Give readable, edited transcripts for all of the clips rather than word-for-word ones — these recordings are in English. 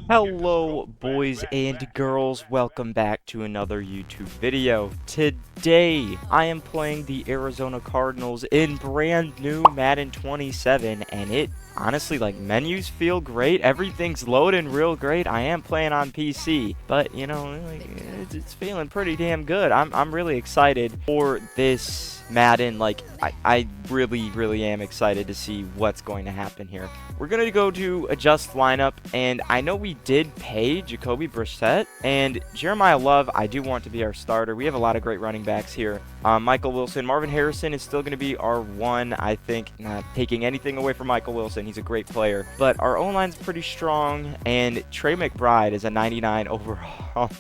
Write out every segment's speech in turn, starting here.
Hello boys and girls, welcome back to another YouTube video. Today I am playing the Arizona Cardinals in brand new Madden 27, and it honestly, like, menus feel great, everything's loading real great. I am playing on PC, but you know, like, it's feeling pretty damn good. I'm really excited for this Madden. Like, I really am excited to see what's going to happen here. We're going to go to adjust lineup, and I know we did pay Jacoby Brissett, and Jeremiah Love, I do want to be our starter. We have a lot of great running backs here. Michael Wilson, Marvin Harrison is still going to be our one, I think. Not taking anything away from Michael Wilson, he's a great player. But our O-line's pretty strong, and Trey McBride is a 99 overall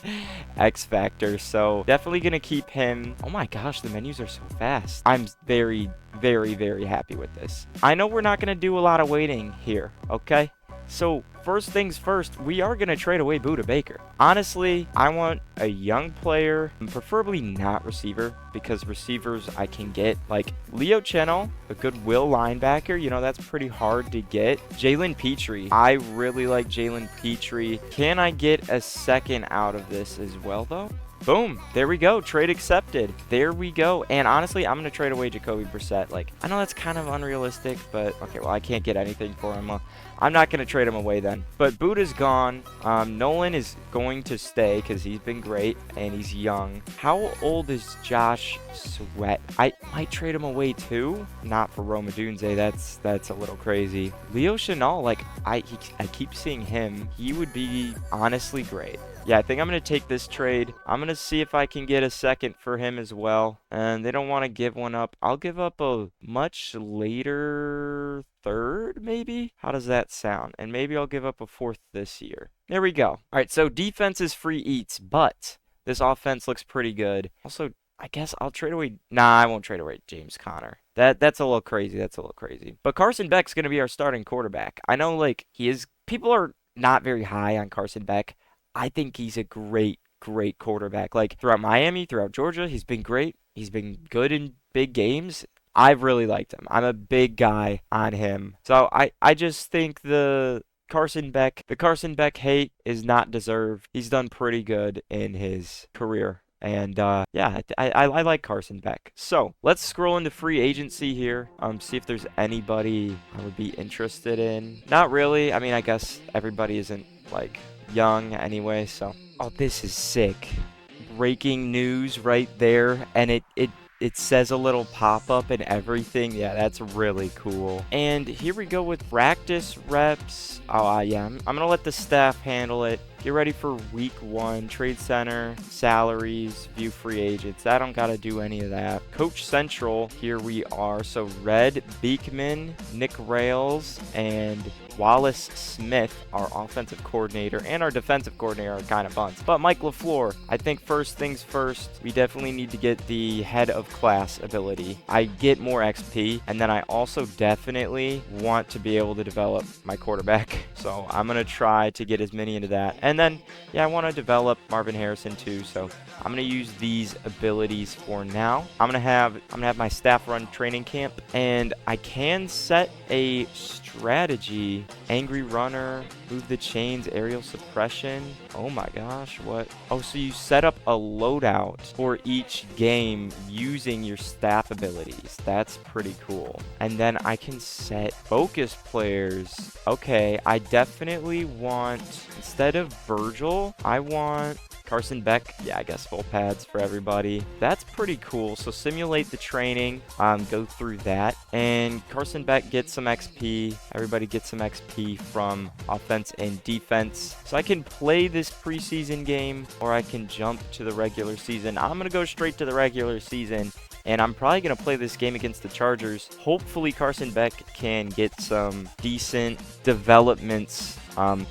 X Factor, so definitely going to keep him. Oh my gosh, the menus are so fast. I'm very happy with this. I know we're not going to do a lot of waiting here, okay? So first things first, we are going to trade away Buda Baker. Honestly, I want a young player, preferably not receiver, because receivers I can get, like Leo Chenal, a good will linebacker. You know, that's pretty hard to get. Jalen Petrie, I really like Jalen Petrie. Can I get a second out of this as well, though? Boom, there we go, trade accepted. There we go. And honestly, I'm gonna trade away Jacoby Brissett. Like, I know that's kind of unrealistic, but okay, well, I can't get anything for him. Well, I'm not gonna trade him away then. But Buda's gone. Nolan is going to stay because he's been great and he's young. How old is Josh Sweat? I might trade him away too. Not for Roma Dunze, that's a little crazy. Leo Chenal, like, I keep seeing him. He would be honestly great. Yeah, I think I'm going to take this trade. I'm going to see if I can get a second for him as well. And they don't want to give one up. I'll give up a much later third, maybe? How does that sound? And maybe I'll give up a fourth this year. There we go. All right, so defense is free eats, but this offense looks pretty good. Also, I guess I'll trade away. Nah, I won't trade away James Conner. That's a little crazy. That's a little crazy. But Carson Beck's going to be our starting quarterback. I know, like, people are not very high on Carson Beck. I think he's a great quarterback. Like, throughout Miami, throughout Georgia, he's been great. He's been good in big games. I've really liked him. I'm a big guy on him. So I just think the Carson Beck hate is not deserved. He's done pretty good in his career. And yeah, I like Carson Beck. So let's scroll into free agency here. See if there's anybody I would be interested in. Not really. I mean, I guess everybody isn't, like, young anyway, so. Oh, this is sick. Breaking news right there, and it says a little pop-up and everything. Yeah, that's really cool. And here we go with practice reps. Oh, yeah, I'm gonna let the staff handle it. Get ready for week 1. Trade center, salaries, view free agents. I don't gotta do any of that. Coach Central, here we are. So Red Beekman, Nick Rails, and Wallace Smith, our offensive coordinator, and our defensive coordinator are kind of bunts. But Mike LaFleur, I think first things first, we definitely need to get the head of class ability. I get more XP, and then I also definitely want to be able to develop my quarterback. So I'm going to try to get as many into that. And then, yeah, I want to develop Marvin Harrison too, so I'm going to use these abilities for now. I'm going to have my staff run training camp, and I can set a strategy. Angry runner, move the chains, aerial suppression. Oh my gosh, what? Oh, so you set up a loadout for each game using your staff abilities. That's pretty cool. And then I can set focus players. Okay, I definitely want, instead of Virgil, I want Carson Beck. Yeah, I guess full pads for everybody. That's pretty cool. So simulate the training, go through that, and Carson Beck gets some XP. Everybody gets some XP from offense and defense. So I can play this preseason game, or I can jump to the regular season. I'm gonna go straight to the regular season, and I'm probably going to play this game against the Chargers. Hopefully Carson Beck can get some decent developments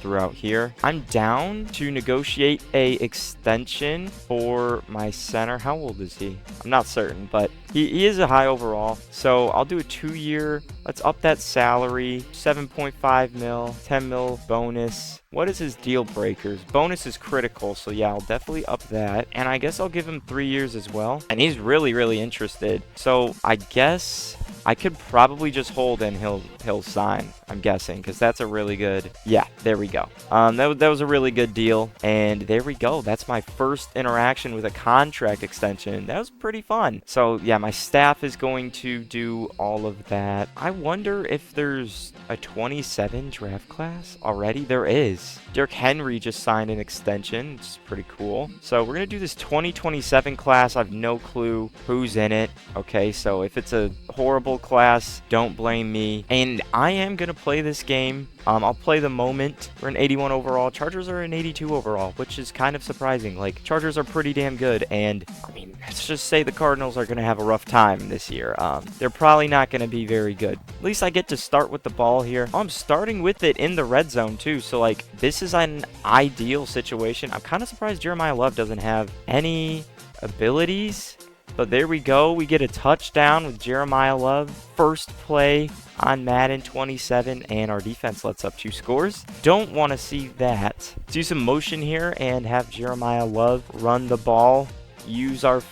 throughout here. I'm down to negotiate a extension for my center. How old is he? I'm not certain, but he is a high overall. So I'll do a 2-year. Let's up that salary. 7.5 mil, 10 mil bonus. What is his deal breakers? Bonus is critical, so yeah, I'll definitely up that. And I guess I'll give him 3 years as well. And he's really interested. So I guess I could probably just hold and he'll sign, I'm guessing, because that's a really good, yeah, there we go. That was a really good deal, and there we go. That's my first interaction with a contract extension. That was pretty fun. So yeah, my staff is going to do all of that. I wonder if there's a 27 draft class already. There is. Derrick Henry just signed an extension. It's pretty cool. So we're gonna do this 2027 class. I have no clue who's in it. Okay, so if it's a horrible class, don't blame me. And I am gonna play this game. I'll play the moment. We're an 81 overall. Chargers are an 82 overall, which is kind of surprising. Like, Chargers are pretty damn good, and I mean, let's just say the Cardinals are gonna have a rough time this year. They're probably not gonna be very good. At least I get to start with the ball here. Oh, I'm starting with it in the red zone too, so like, this is an ideal situation. I'm kind of surprised Jeremiah Love doesn't have any abilities. But there we go. We get a touchdown with Jeremiah Love. First play on Madden 27, and our defense lets up 2 scores. Don't want to see that. Let's do some motion here and have Jeremiah Love run the ball. Use our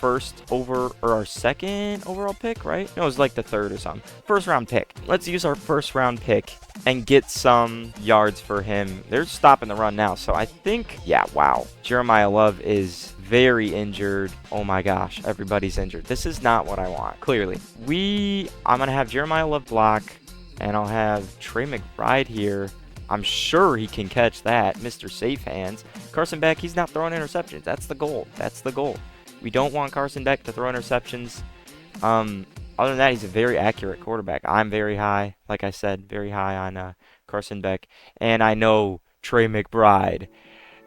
our second overall pick, right? No, it was like the third or something. First round pick. Let's use our first round pick and get some yards for him. They're stopping the run now, so I think, yeah, wow. Jeremiah Love is very injured. Oh my gosh, everybody's injured. This is not what I want, clearly. I'm gonna have Jeremiah Love block, and I'll have Trey McBride here. I'm sure he can catch that, Mr. Safe Hands. Carson Beck, he's not throwing interceptions. That's the goal. That's the goal. We don't want Carson Beck to throw interceptions. Other than that, he's a very accurate quarterback. I'm very high, like I said, very high on Carson Beck. And I know Trey McBride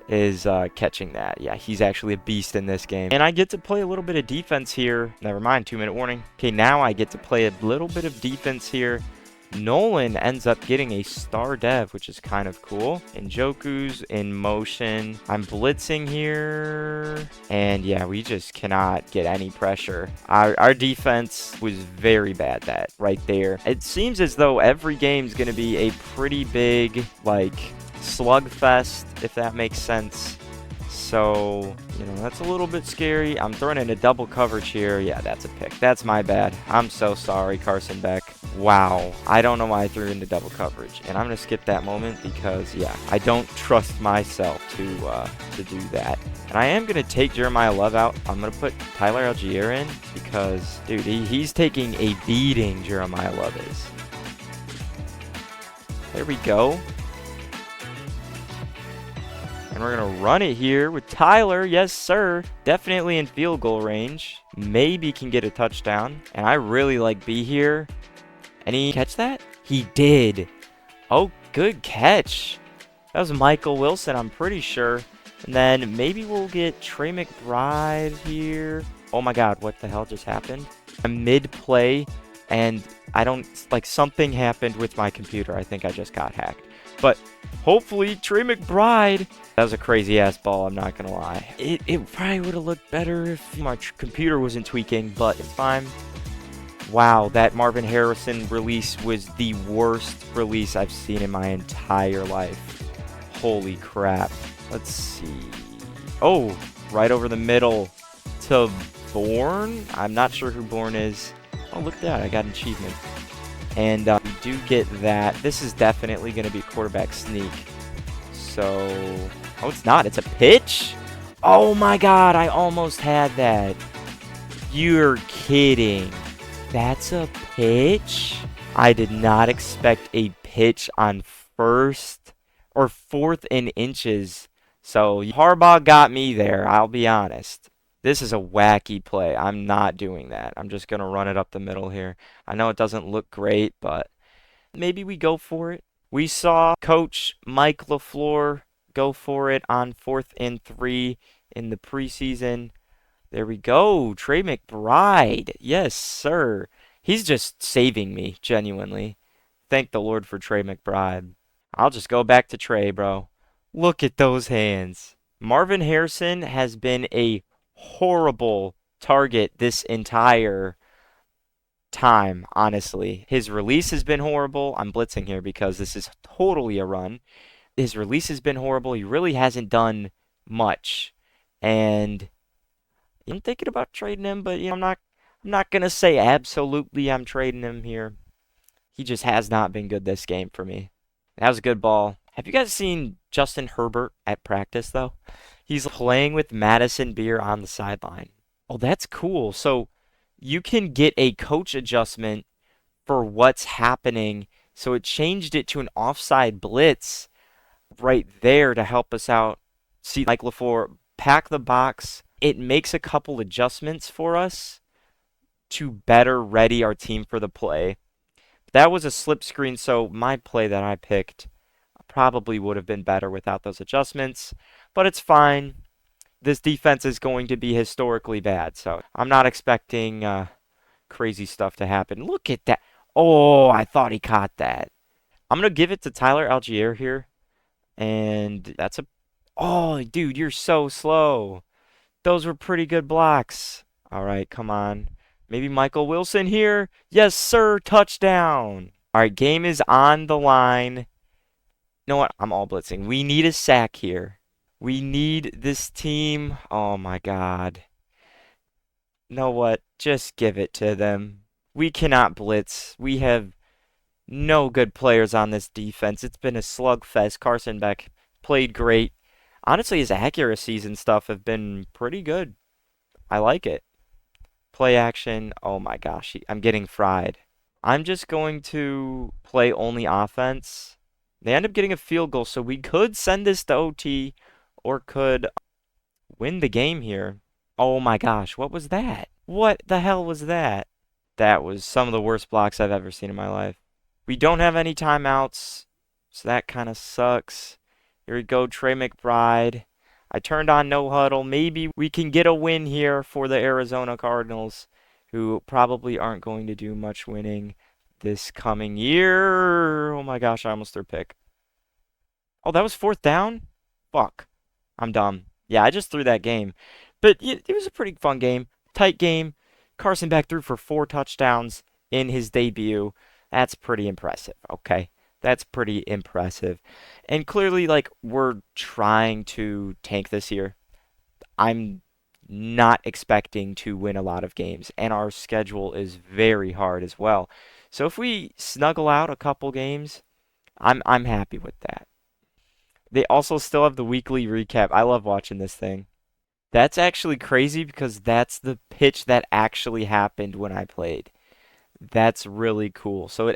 is catching that. Yeah, he's actually a beast in this game. And I get to play a little bit of defense here. Never mind, 2-minute warning. Okay, now I get to play a little bit of defense here. Nolan ends up getting a star dev, which is kind of cool. Njoku's in motion. I'm blitzing here. And yeah, we just cannot get any pressure. Our defense was very bad that right there. It seems as though every game's going to be a pretty big, like, slugfest, if that makes sense. So, you know, that's a little bit scary. I'm throwing in a double coverage here. Yeah, that's a pick. That's my bad. I'm so sorry, Carson Beck. Wow. I don't know why I threw into double coverage. And I'm going to skip that moment because, yeah, I don't trust myself to do that. And I am going to take Jeremiah Love out. I'm going to put Tyler Algier in because, dude, he's taking a beating, Jeremiah Love is. There we go. And we're going to run it here with Tyler. Yes, sir. Definitely in field goal range. Maybe can get a touchdown. And I really like B here. And he catch that? He did. Oh, good catch. That was Michael Wilson, I'm pretty sure. And then maybe we'll get Trey McBride here. Oh my God, what the hell just happened? I'm mid-play, and I don't, like, something happened with my computer. I think I just got hacked. But hopefully, Trey McBride. That was a crazy-ass ball, I'm not going to lie. It probably would have looked better if my computer wasn't tweaking, but it's fine. Wow, that Marvin Harrison release was the worst release I've seen in my entire life. Holy crap. Let's see. Oh, right over the middle to Bourne. I'm not sure who Bourne is. Oh, look at that. I got an achievement. And we do get that. This is definitely going to be a quarterback sneak. So, oh, it's not. It's a pitch? Oh my God, I almost had that. You're kidding. That's a pitch? I did not expect a pitch on first or fourth and inches. So Harbaugh got me there, I'll be honest. This is a wacky play. I'm not doing that. I'm just going to run it up the middle here. I know it doesn't look great, but maybe we go for it. We saw Coach Mike LaFleur go for it on 4th and 3 in the preseason. There we go. Trey McBride. Yes, sir. He's just saving me, genuinely. Thank the Lord for Trey McBride. I'll just go back to Trey, bro. Look at those hands. Marvin Harrison has been a horrible target this entire time, honestly. His release has been horrible. I'm blitzing here because this is totally a run. His release has been horrible. He really hasn't done much. And I'm thinking about trading him, but you know, I'm not going to say absolutely I'm trading him here. He just has not been good this game for me. That was a good ball. Have you guys seen Justin Herbert at practice, though? He's playing with Madison Beer on the sideline. Oh, that's cool. So you can get a coach adjustment for what's happening. So it changed it to an offside blitz right there to help us out. See, Mike LaFleur, pack the box. It makes a couple adjustments for us to better ready our team for the play. That was a slip screen, so my play that I picked probably would have been better without those adjustments, but it's fine. This defense is going to be historically bad, so I'm not expecting crazy stuff to happen. Look at that. Oh, I thought he caught that. I'm going to give it to Tyler Algier here, and that's a... Oh, dude, you're so slow. Those were pretty good blocks. All right, come on. Maybe Michael Wilson here. Yes, sir. Touchdown. All right, game is on the line. You know what? I'm all blitzing. We need a sack here. We need this team. Oh, my God. You know what? Just give it to them. We cannot blitz. We have no good players on this defense. It's been a slugfest. Carson Beck played great. Honestly, his accuracies and stuff have been pretty good. I like it. Play action. Oh my gosh, I'm getting fried. I'm just going to play only offense. They end up getting a field goal, so we could send this to OT or could win the game here. Oh my gosh, what was that? What the hell was that? That was some of the worst blocks I've ever seen in my life. We don't have any timeouts, so that kind of sucks. Here we go, Trey McBride. I turned on no huddle. Maybe we can get a win here for the Arizona Cardinals, who probably aren't going to do much winning this coming year. Oh my gosh, I almost threw a pick. Oh, that was fourth down? Fuck. I'm dumb. Yeah, I just threw that game. But it was a pretty fun game. Tight game. Carson Beck threw for 4 touchdowns in his debut. That's pretty impressive, okay? That's pretty impressive. And clearly, like, we're trying to tank this year. I'm not expecting to win a lot of games, and our schedule is very hard as well. So if we snuggle out a couple games, I'm happy with that. They also still have the weekly recap. I love watching this thing. That's actually crazy because that's the pitch that actually happened when I played. That's really cool. So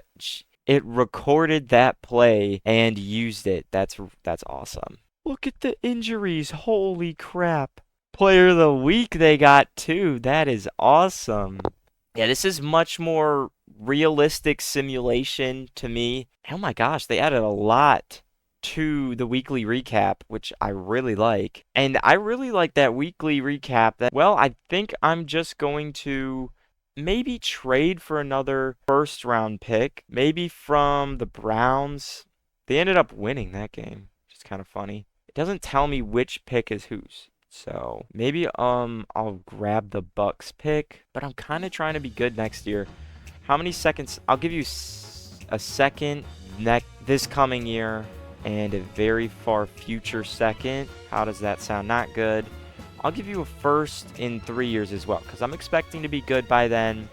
it recorded that play and used it. That's awesome. Look at the injuries. Holy crap. Player of the week they got too. That is awesome. Yeah, this is much more realistic simulation to me. Oh my gosh, they added a lot to the weekly recap, which I really like. And I really like that weekly recap that, well, I think I'm just going to maybe trade for another first round pick, maybe from the Browns. They ended up winning that game, which is kind of funny. It doesn't tell me which pick is whose. So maybe I'll grab the Bucks pick, but I'm kind of trying to be good next year. How many seconds? I'll give you a second this coming year and a very far future second. How does that sound? Not good. I'll give you a first in 3 years as well, because I'm expecting to be good by then.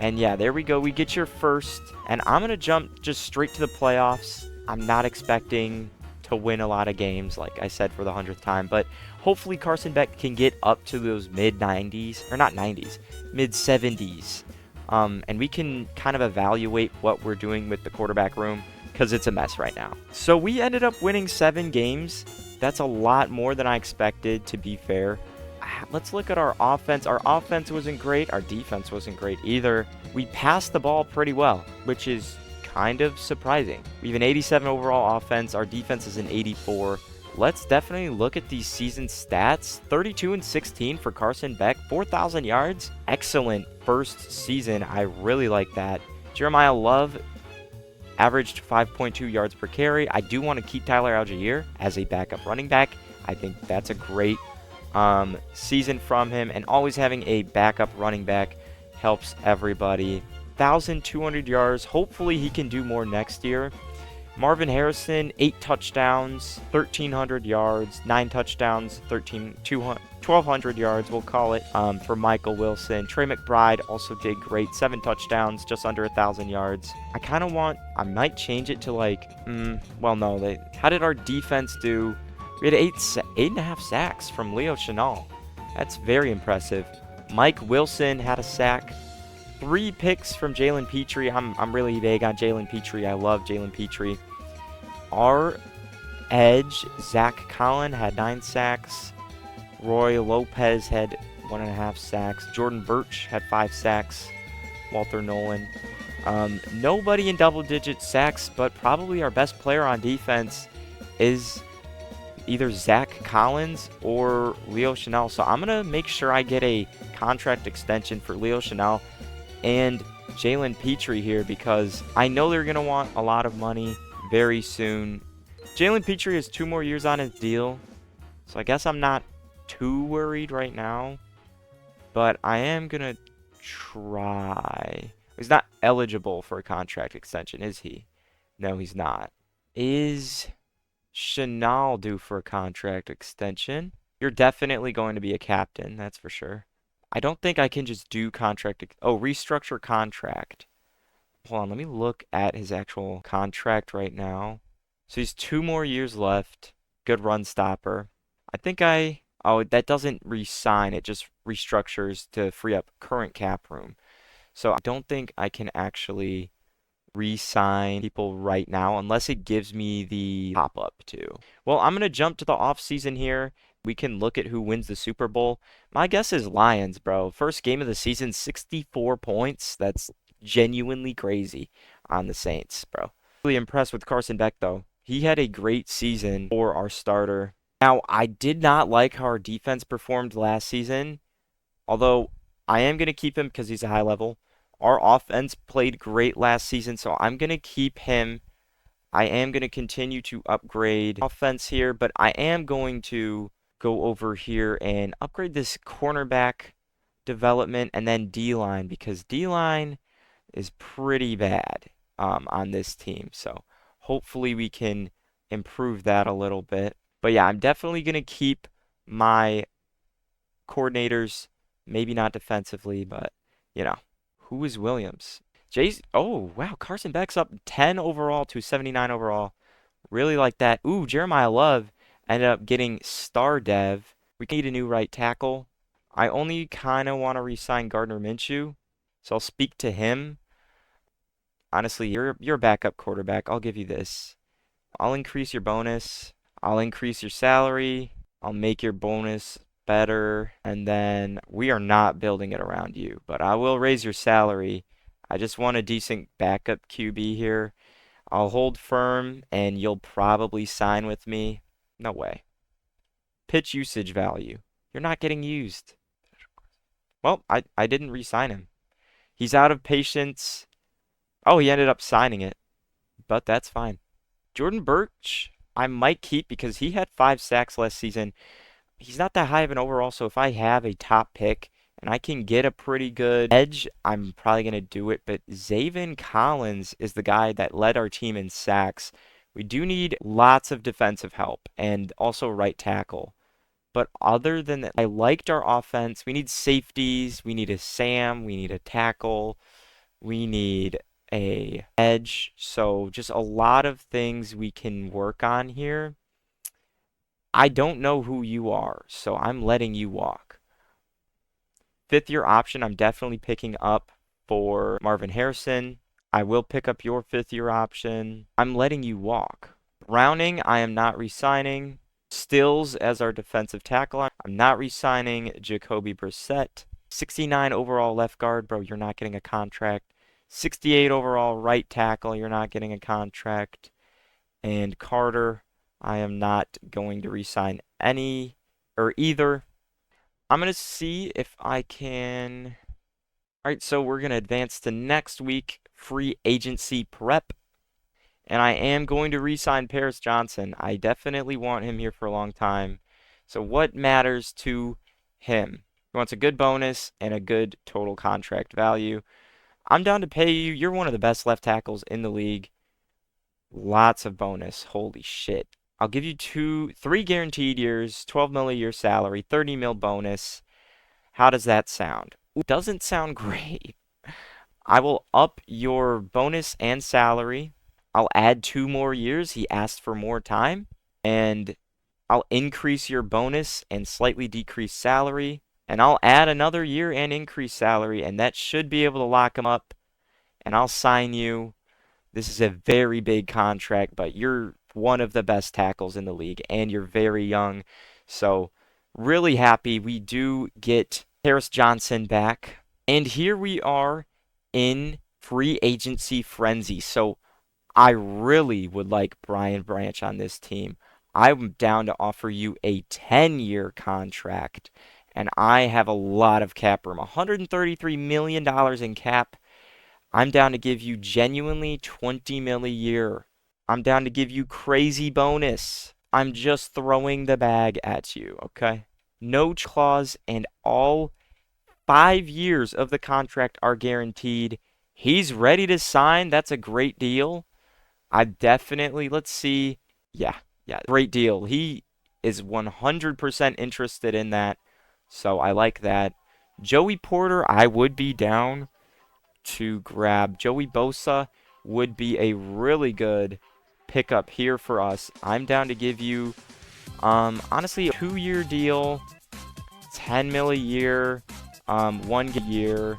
And yeah, there we go. We get your first, and I'm going to jump just straight to the playoffs. I'm not expecting to win a lot of games, like I said for the 100th time, but hopefully Carson Beck can get up to those mid-90s, or not 90s, mid-70s. And we can kind of evaluate what we're doing with the quarterback room, because it's a mess right now. So we ended up winning 7 games. That's a lot more than I expected, to be fair. Let's look at our offense. Our offense wasn't great. Our defense wasn't great either. We passed the ball pretty well, which is kind of surprising. We have an 87 overall offense. Our defense is an 84. Let's definitely look at these season stats. 32-16 for Carson Beck, 4,000 yards. Excellent first season. I really like that. Jeremiah Love averaged 5.2 yards per carry. I do want to keep Tyler Algier as a backup running back. I think that's a great season from him, and always having a backup running back helps everybody. 1,200 yards. Hopefully he can do more next year. Marvin Harrison, 8 touchdowns, 1,300 yards, 9 touchdowns, 1,200 yards, we'll call it, for Michael Wilson. Trey McBride also did great, 7 touchdowns, just under 1,000 yards. I might change it to like, well, no, how did our defense do? We had 8.5 sacks from Leo Chenal. That's very impressive. Mike Wilson had a sack. 3 picks from Jalen Petrie. I'm really big on Jalen Petrie. I love Jalen Petrie. Our edge, Zach Collin, had 9 sacks. Roy Lopez had 1.5 sacks. Jordan Birch had 5 sacks. Walter Nolan. Nobody in double-digit sacks, but probably our best player on defense is either Zach Collins or Leo Chenal. So I'm going to make sure I get a contract extension for Leo Chenal and Jalen Petrie here, because I know they're going to want a lot of money very soon. Jalen Petrie has 2 more years on his deal, so I guess I'm not too worried right now, but I am going to try. He's not eligible for a contract extension, is he? No, he's not. Is Chenal due for a contract extension? You're definitely going to be a captain, that's for sure. I don't think I can just do restructure contract. Hold on, let me look at his actual contract right now. So he's 2 more years left. Good run stopper. That doesn't re-sign, it just restructures to free up current cap room. So I don't think I can actually re-sign people right now unless it gives me the pop-up too. Well, I'm going to jump to the off-season here. We can look at who wins the Super Bowl. My guess is Lions, bro. First game of the season, 64 points. That's genuinely crazy on the Saints, bro. Really impressed with Carson Beck, though. He had a great season for our starter. Now, I did not like how our defense performed last season, although I am going to keep him because he's a high level. Our offense played great last season, so I'm going to keep him. I am going to continue to upgrade offense here, but I am going to go over here and upgrade this cornerback development and then D-line, because D-line is pretty bad on this team. So hopefully we can improve that a little bit. But yeah, I'm definitely going to keep my coordinators, maybe not defensively, but you know. Who is Williams? Oh, wow. Carson Beck's up 10 overall to 79 overall. Really like that. Ooh, Jeremiah Love ended up getting star dev. We need a new right tackle. I only kind of want to re-sign Gardner Minshew, so I'll speak to him. Honestly, you're a backup quarterback. I'll give you this. I'll increase your bonus. I'll increase your salary. I'll make your bonus better, and then we are not building it around you, but I will raise your salary. I just want a decent backup QB here. I'll hold firm and you'll probably sign with me. No way. Pitch usage value. You're not getting used. Well, I didn't re-sign him. He's out of patience. Oh, he ended up signing it, but that's fine. Jordan Birch, I might keep because he had 5 sacks last season. He's not that high of an overall, so if I have a top pick and I can get a pretty good edge, I'm probably going to do it. But Zaven Collins is the guy that led our team in sacks. We do need lots of defensive help and also right tackle. But other than that, I liked our offense. We need safeties. We need a Sam. We need a tackle. We need a edge. So just a lot of things we can work on here. I don't know who you are, so I'm letting you walk. 5th year option, I'm definitely picking up for Marvin Harrison. I will pick up your 5th year option. I'm letting you walk. Browning, I am not re-signing. Stills as our defensive tackle. I'm not re-signing Jacoby Brissett. 69 overall left guard, bro, you're not getting a contract. 68 overall right tackle, you're not getting a contract. And Carter, I am not going to re-sign either. I'm going to see if I can. All right, so we're going to advance to next week, free agency prep. And I am going to re-sign Paris Johnson. I definitely want him here for a long time. So what matters to him? He wants a good bonus and a good total contract value. I'm down to pay you. You're one of the best left tackles in the league. Lots of bonus. Holy shit. I'll give you three guaranteed years, 12 mil a year salary, 30 mil bonus. How does that sound? Doesn't sound great. I will up your bonus and salary. I'll add 2 more years. He asked for more time. And I'll increase your bonus and slightly decrease salary. And I'll add another year and increase salary. And that should be able to lock him up. And I'll sign you. This is a very big contract, but you're one of the best tackles in the league. And you're very young. So really happy we do get Harris Johnson back. And here we are in free agency frenzy. So I really would like Brian Branch on this team. I'm down to offer you a 10-year contract, and I have a lot of cap room. $133 million in cap. I'm down to give you genuinely 20 mil a year. I'm down to give you crazy bonus. I'm just throwing the bag at you, okay? No clause, and all 5 years of the contract are guaranteed. He's ready to sign. That's a great deal. I definitely, let's see. Yeah, great deal. He is 100% interested in that. So I like that. Joey Porter, I would be down to grab. Joey Bosa would be a really good pickup here for us. I'm down to give you, honestly, a 2-year deal, 10 mil a year, 1 year.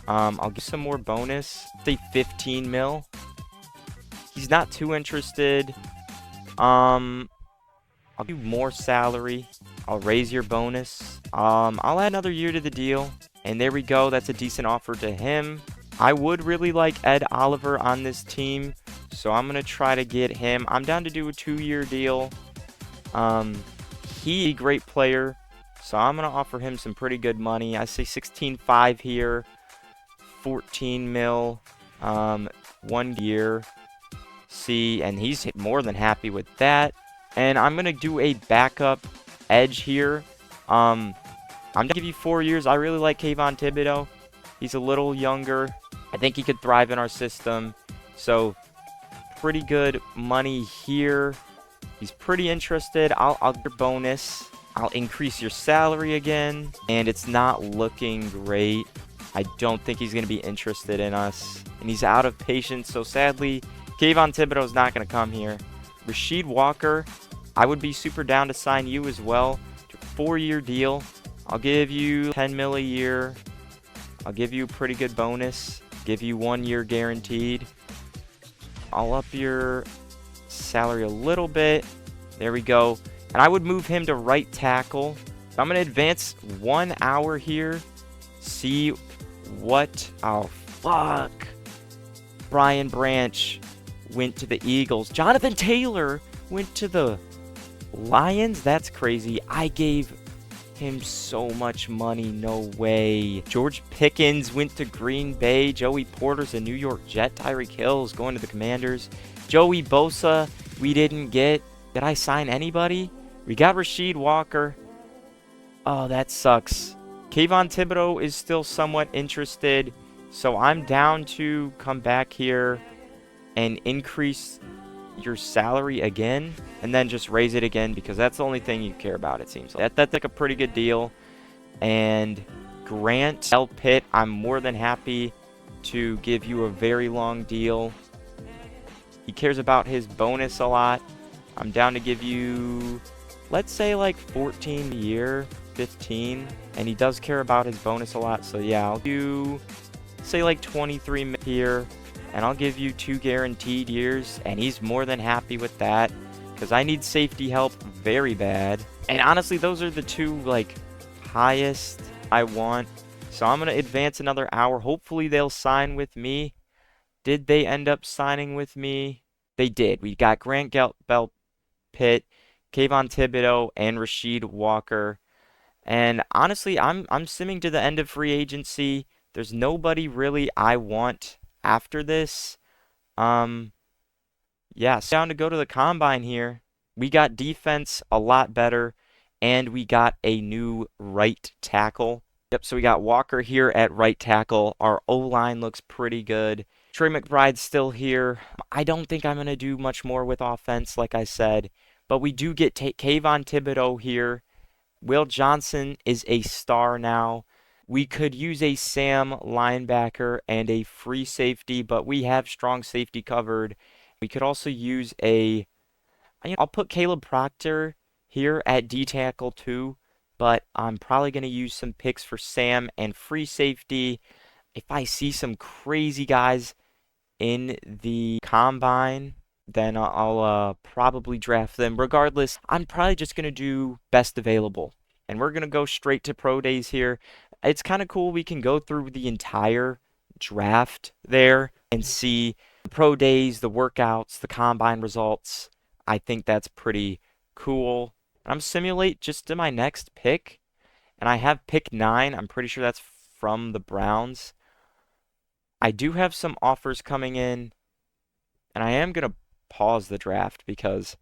I'll give some more bonus, say 15 mil. He's not too interested. I'll give you more salary. I'll raise your bonus. I'll add another year to the deal. And there we go. That's a decent offer to him. I would really like Ed Oliver on this team. So I'm going to try to get him. I'm down to do a 2-year deal. He's a great player. So I'm going to offer him some pretty good money. I say 16.5 here. 14 mil. 1 year. See, and he's more than happy with that. And I'm going to do a backup edge here. I'm going to give you 4 years. I really like Kayvon Thibodeau. He's a little younger. I think he could thrive in our system. So, pretty good money here. He's pretty interested. I'll get your bonus. I'll increase your salary again. And it's not looking great. I don't think he's going to be interested in us. And he's out of patience. So, sadly, Kayvon Thibodeau is not going to come here. Rasheed Walker, I would be super down to sign you as well. 4-year deal. I'll give you 10 mil a year. I'll give you a pretty good bonus. Give you 1 year guaranteed. I'll up your salary a little bit. There we go. And I would move him to right tackle. I'm going to advance 1 hour here. See what... Oh, fuck. Brian Branch went to the Eagles. Jonathan Taylor went to the Lions? That's crazy. I gave him so much money. No way. George Pickens went to Green Bay. Joey Porter's a New York Jet. Tyreek Hill's going to the Commanders. Joey Bosa, we didn't get. Did I sign anybody? We got Rasheed Walker. Oh, that sucks. Kayvon Thibodeau is still somewhat interested. So I'm down to come back here and increase your salary again, and then just raise it again, because that's the only thing you care about, it seems like. That's like a pretty good deal. And Grant L. Pitt, I'm more than happy to give you a very long deal. He cares about his bonus a lot. I'm down to give you, let's say, like 14 a year, 15. And he does care about his bonus a lot, so yeah, I'll do, say, like 23 here. And I'll give you 2 guaranteed years, and he's more than happy with that, because I need safety help very bad. And honestly, those are the 2, like, highest I want. So I'm going to advance another hour. Hopefully they'll sign with me. Did they end up signing with me? They did. We got Grant Bell Pitt, Kayvon Thibodeau, and Rasheed Walker. And honestly, I'm simming to the end of free agency. There's nobody really I want after this. Yeah, so down to go to the combine here. We got defense a lot better, and we got a new right tackle. Yep, so we got Walker here at right tackle. Our O-line looks pretty good. Trey McBride's still here. I don't think I'm going to do much more with offense, like I said. But we do get Kayvon Thibodeau here. Will Johnson is a star now. We could use a Sam linebacker and a free safety, but we have strong safety covered. We could also use I'll put Caleb Proctor here at D tackle too, but I'm probably going to use some picks for Sam and free safety. If I see some crazy guys in the combine, then I'll probably draft them. Regardless, I'm probably just going to do best available. And we're going to go straight to pro days here. It's kind of cool. We can go through the entire draft there and see the pro days, the workouts, the combine results. I think that's pretty cool. I'm simulate just to my next pick. And I have pick 9. I'm pretty sure that's from the Browns. I do have some offers coming in, and I am going to pause the draft because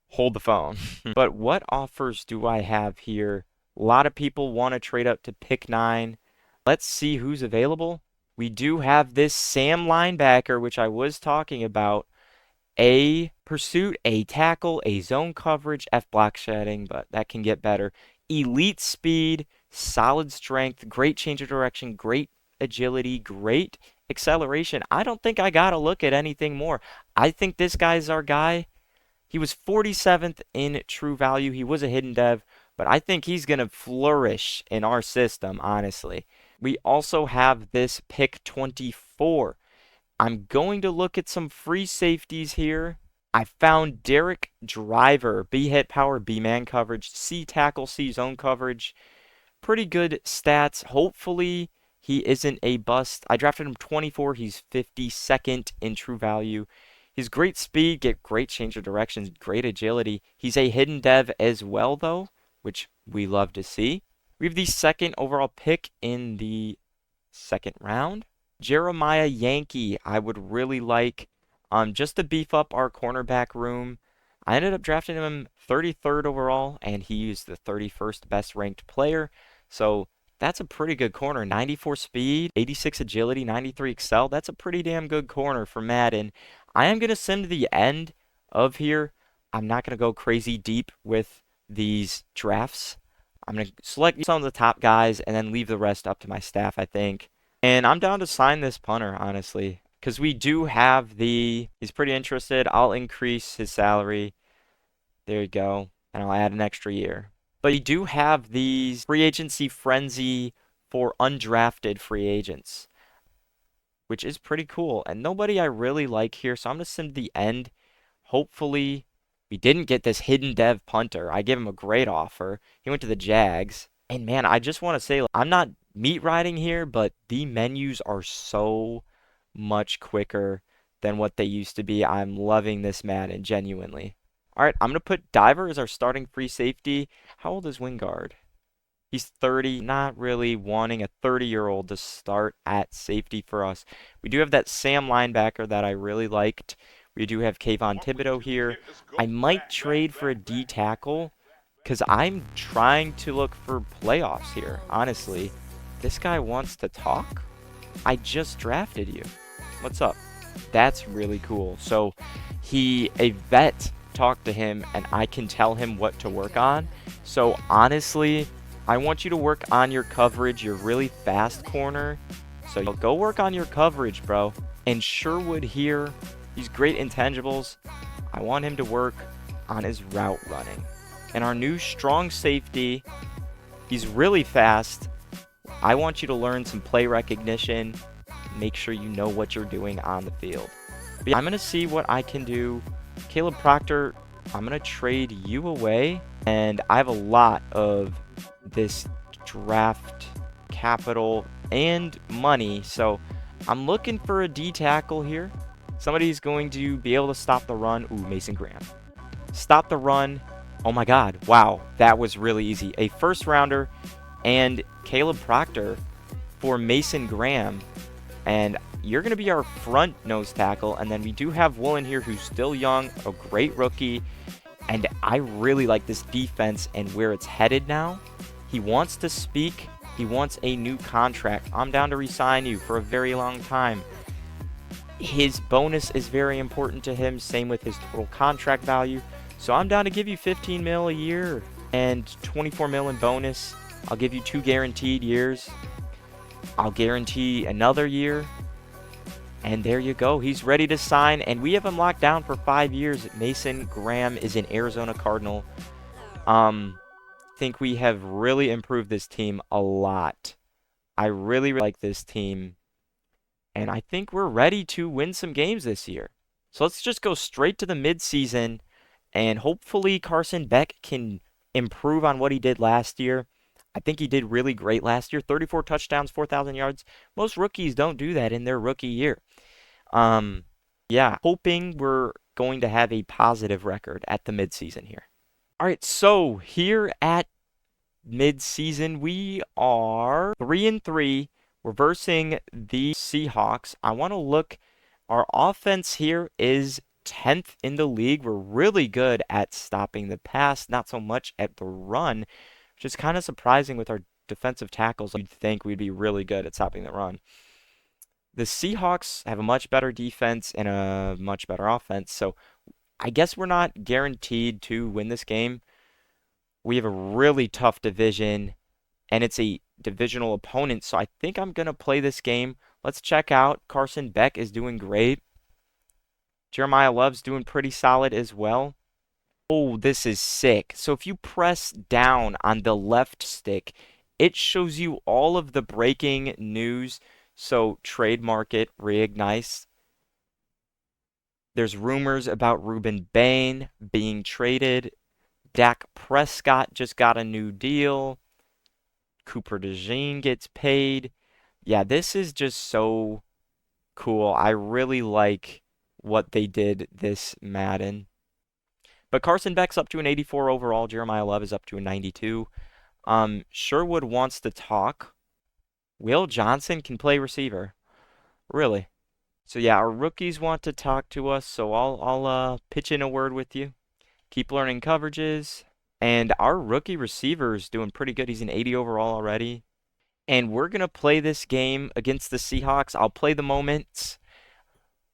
hold the phone. But what offers do I have here? A lot of people want to trade up to pick 9. Let's see who's available. We do have this Sam linebacker, which I was talking about. A pursuit, a tackle, a zone coverage, F block shedding, but that can get better. Elite speed, solid strength, great change of direction, great agility, great acceleration. I don't think I got to look at anything more. I think this guy's our guy. He was 47th in true value. He was a hidden dev, but I think he's going to flourish in our system, honestly. We also have this pick 24. I'm going to look at some free safeties here. I found Derek Driver, B hit power, B man coverage, C tackle, C zone coverage. Pretty good stats. Hopefully he isn't a bust. I drafted him 24. He's 52nd in true value. He's great speed, get great change of directions, great agility. He's a hidden dev as well, though, which we love to see. We have the second overall pick in the second round. Jeremiah Yankee, I would really like just to beef up our cornerback room. I ended up drafting him 33rd overall, and he is the 31st best ranked player. So that's a pretty good corner. 94 speed, 86 agility, 93 excel. That's a pretty damn good corner for Madden. I am going to send to the end of here. I'm not going to go crazy deep with these drafts. I'm going to select some of the top guys and then leave the rest up to my staff, I think. And I'm down to sign this punter, honestly, because we do have he's pretty interested. I'll increase his salary. There you go. And I'll add an extra year. But you do have these free agency frenzy for undrafted free agents, which is pretty cool. And nobody I really like here, so I'm going to send to the end. Hopefully, we didn't get this hidden dev punter. I gave him a great offer. He went to the Jags. And man, I just want to say, I'm not meat riding here, but the menus are so much quicker than what they used to be. I'm loving this Madden, genuinely. All right, I'm going to put Diver as our starting free safety. How old is Wingard? He's 30, not really wanting a 30-year-old to start at safety for us. We do have that Sam linebacker that I really liked. We do have Kayvon Thibodeau here. I might trade for a D tackle because I'm trying to look for playoffs here, honestly. This guy wants to talk? I just drafted you. What's up? That's really cool. So a vet talked to him and I can tell him what to work on. So honestly, I want you to work on your coverage, your really fast corner. So go work on your coverage, bro. And Sherwood here, he's great intangibles. I want him to work on his route running. And our new strong safety, he's really fast. I want you to learn some play recognition. Make sure you know what you're doing on the field. But yeah, I'm going to see what I can do. Caleb Proctor, I'm going to trade you away. And I have a lot of this draft capital and money. So I'm looking for a D tackle here. Somebody's going to be able to stop the run. Ooh, Mason Graham. Stop the run. Oh my God. Wow. That was really easy. A first rounder and Caleb Proctor for Mason Graham. And you're going to be our front nose tackle. And then we do have Woolen here who's still young, a great rookie. And I really like this defense and where it's headed now. He wants to speak. He wants a new contract. I'm down to re-sign you for a very long time. his bonus is very important to him, same with his total contract value. So I'm down to give you 15 mil a year and 24 mil in bonus. I'll give you 2 guaranteed years. I'll guarantee another year. And there you go. He's ready to sign, and we have him locked down for 5 years. Mason Graham is an Arizona Cardinal. Think we have really improved this team a lot. I really like this team, and I think we're ready to win some games this year. So let's just go straight to the midseason, and hopefully Carson Beck can improve on what he did last year. I think he did really great last year. 34 touchdowns, 4,000 yards. Most rookies don't do that in their rookie year. Yeah, hoping we're going to have a positive record at the midseason here. All right, so here at midseason, we are 3-3. We're versing the Seahawks. I want to look. Our offense here is 10th in the league. We're really good at stopping the pass, not so much at the run, which is kind of surprising with our defensive tackles. You'd think we'd be really good at stopping the run. The Seahawks have a much better defense and a much better offense, so I guess we're not guaranteed to win this game. We have a really tough division, and it's a divisional opponent, so I think I'm going to play this game. Let's check out. Carson Beck is doing great. Jeremiah Love's doing pretty solid as well. Oh, this is sick. So if you press down on the left stick, it shows you all of the breaking news. So trade market reignites. There's rumors about Ruben Bain being traded. Dak Prescott just got a new deal. Cooper DeJean gets paid. Yeah, this is just so cool. I really like what they did this Madden. But Carson Beck's up to an 84 overall. Jeremiah Love is up to a 92. Sherwood wants to talk. Will Johnson can play receiver. Really? So yeah, our rookies want to talk to us, so I'll pitch in a word with you. Keep learning coverages. And our rookie receiver is doing pretty good. He's an 80 overall already. And we're going to play this game against the Seahawks. I'll play the moments,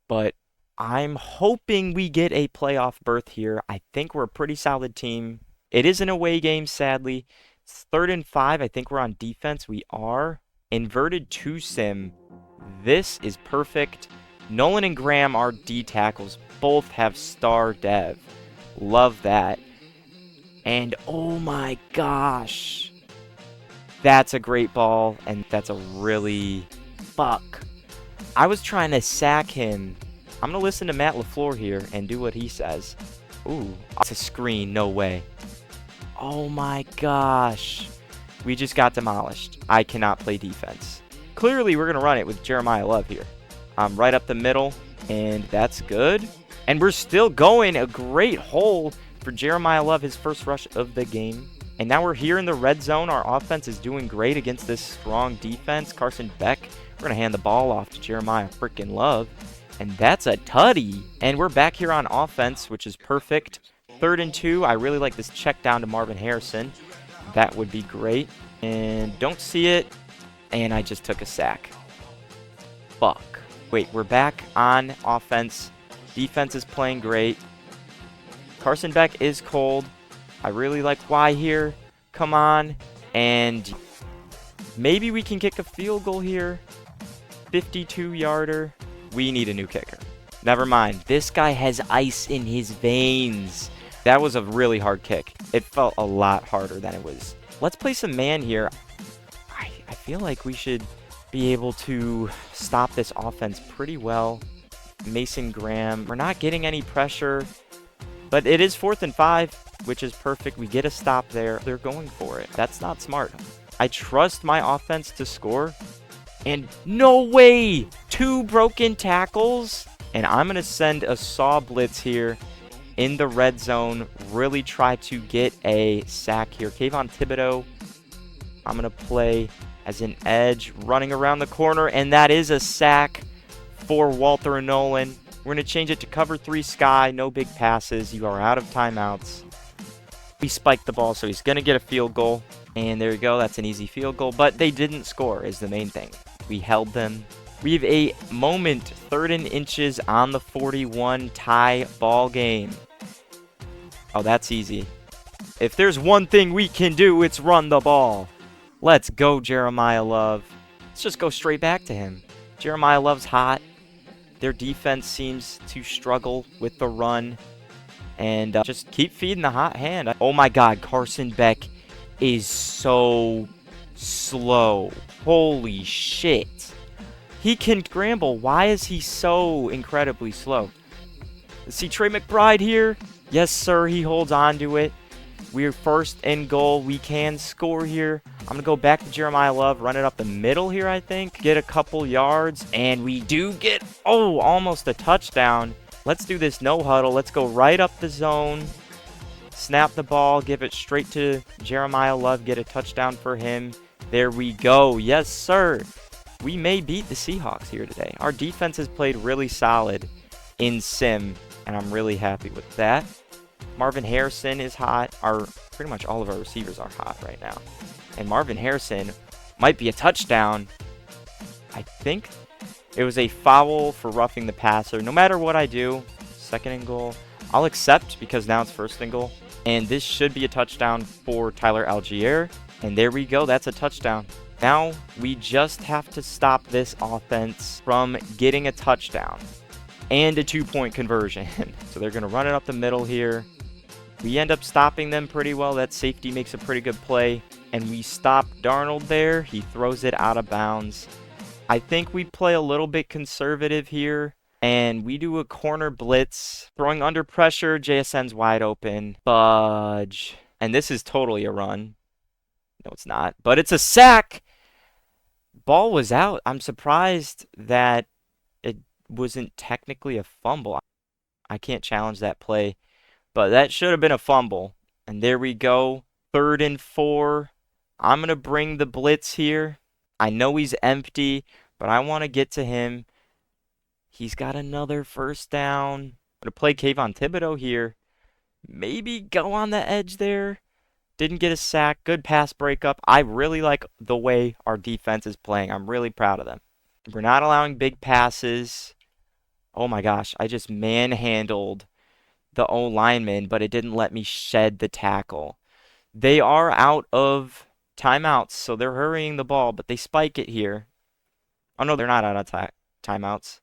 but I'm hoping we get a playoff berth here. I think we're a pretty solid team. It is an away game, sadly. It's 3rd and 5. I think we're on defense. We are. Inverted 2-sim. This is perfect. Nolan and Graham, our D tackles, both have star dev. Love that. And oh my gosh. That's a great ball, and that's a really... Fuck. I was trying to sack him. I'm going to listen to Matt LaFleur here and do what he says. Ooh, it's a screen. No way. Oh my gosh. We just got demolished. I cannot play defense. Clearly, we're going to run it with Jeremiah Love here. Right up the middle, and that's good. And we're still going. A great hole for Jeremiah Love, his first rush of the game. And now we're here in the red zone. Our offense is doing great against this strong defense. Carson Beck, we're going to hand the ball off to Jeremiah freaking Love. And that's a tutty. And we're back here on offense, which is perfect. 3rd and 2. I really like this check down to Marvin Harrison. That would be great. And don't see it. And I just took a sack. Fuck. Wait, we're back on offense. Defense is playing great. Carson Beck is cold. I really like Y here. Come on. And maybe we can kick a field goal here. 52-yarder. We need a new kicker. Never mind. This guy has ice in his veins. That was a really hard kick. It felt a lot harder than it was. Let's play some man here. I feel like we should be able to stop this offense pretty well. Mason Graham. We're not getting any pressure, but it is 4th and 5, which is perfect. We get a stop there. They're going for it. That's not smart. I trust my offense to score. And no way! 2 broken tackles. And I'm going to send a saw blitz here in the red zone. Really try to get a sack here. Kayvon Thibodeau. I'm going to play as an edge, running around the corner, and that is a sack for Walter and Nolan. We're going to change it to cover 3 Sky. No big passes. You are out of timeouts. We spiked the ball, so he's going to get a field goal. And there you go. That's an easy field goal. But they didn't score is the main thing. We held them. We have a moment, 3rd and inches on the 41, tie ball game. Oh, that's easy. If there's one thing we can do, it's run the ball. Let's go, Jeremiah Love. Let's just go straight back to him. Jeremiah Love's hot. Their defense seems to struggle with the run. And just keep feeding the hot hand. Oh my God, Carson Beck is so slow. Holy shit. He can scramble. Why is he so incredibly slow? Let's see Trey McBride here. Yes, sir. He holds on to it. We're 1st and goal. We can score here. I'm going to go back to Jeremiah Love. Run it up the middle here, I think. Get a couple yards. And we do get, oh, almost a touchdown. Let's do this no huddle. Let's go right up the zone. Snap the ball. Give it straight to Jeremiah Love. Get a touchdown for him. There we go. Yes, sir. We may beat the Seahawks here today. Our defense has played really solid in sim, and I'm really happy with that. Marvin Harrison is hot. Pretty much all of our receivers are hot right now. And Marvin Harrison might be a touchdown. I think it was a foul for roughing the passer. No matter what I do, 2nd and goal, I'll accept because now it's 1st and goal. And this should be a touchdown for Tyler Algier. And there we go. That's a touchdown. Now we just have to stop this offense from getting a touchdown and a 2-point conversion. So they're going to run it up the middle here. We end up stopping them pretty well. That safety makes a pretty good play. And we stop Darnold there. He throws it out of bounds. I think we play a little bit conservative here. And we do a corner blitz. Throwing under pressure. JSN's wide open. Fudge. And this is totally a run. No, it's not. But it's a sack. Ball was out. I'm surprised that it wasn't technically a fumble. I can't challenge that play. But that should have been a fumble. And there we go. 3rd and 4. I'm going to bring the blitz here. I know he's empty, but I want to get to him. He's got another 1st down. I'm going to play Kayvon Thibodeau here. Maybe go on the edge there. Didn't get a sack. Good pass breakup. I really like the way our defense is playing. I'm really proud of them. We're not allowing big passes. Oh my gosh. I just manhandled the O-lineman, but it didn't let me shed the tackle. They are out of timeouts, so they're hurrying the ball, but they spike it here. Oh, no, they're not out of timeouts.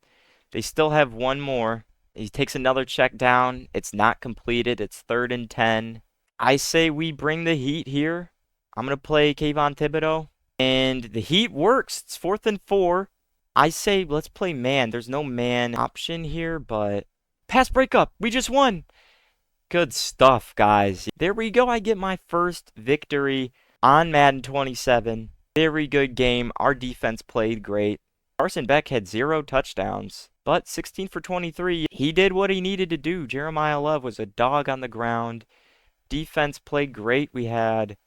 They still have one more. He takes another check down. It's not completed. It's 3rd and 10. I say we bring the heat here. I'm going to play Kayvon Thibodeau, and the heat works. It's 4th and 4. I say let's play man. There's no man option here, but pass breakup. We just won. Good stuff, guys. There we go. I get my first victory on Madden 27. Very good game. Our defense played great. Carson Beck had 0 touchdowns, but 16 for 23. He did what he needed to do. Jeremiah Love was a dog on the ground. Defense played great. We had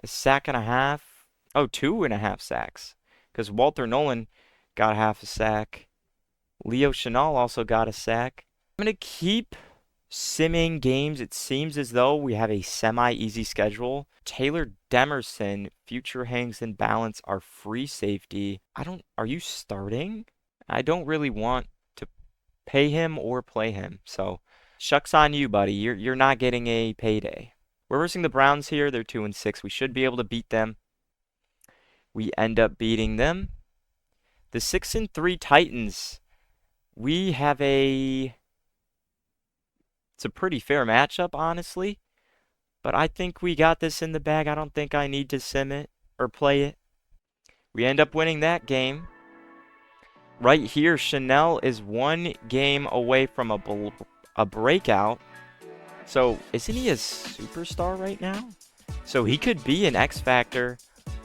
a sack and a half. Oh, 2.5 sacks. Because Walter Nolan got half a sack. Leo Chenal also got a sack. I'm going to keep simming games. It seems as though we have a semi-easy schedule. Taylor Demerson, future hangs in balance, our free safety. Are you starting? I don't really want to pay him or play him. So, shucks on you, buddy. You're not getting a payday. We're versing the Browns here. They're 2-6. We should be able to beat them. We end up beating them. The 6-3 Titans. We have it's a pretty fair matchup, honestly. But I think we got this in the bag. I don't think I need to sim it or play it. We end up winning that game. Right here, Chanel is 1 game away from a breakout. So, isn't he a superstar right now? So, he could be an X factor.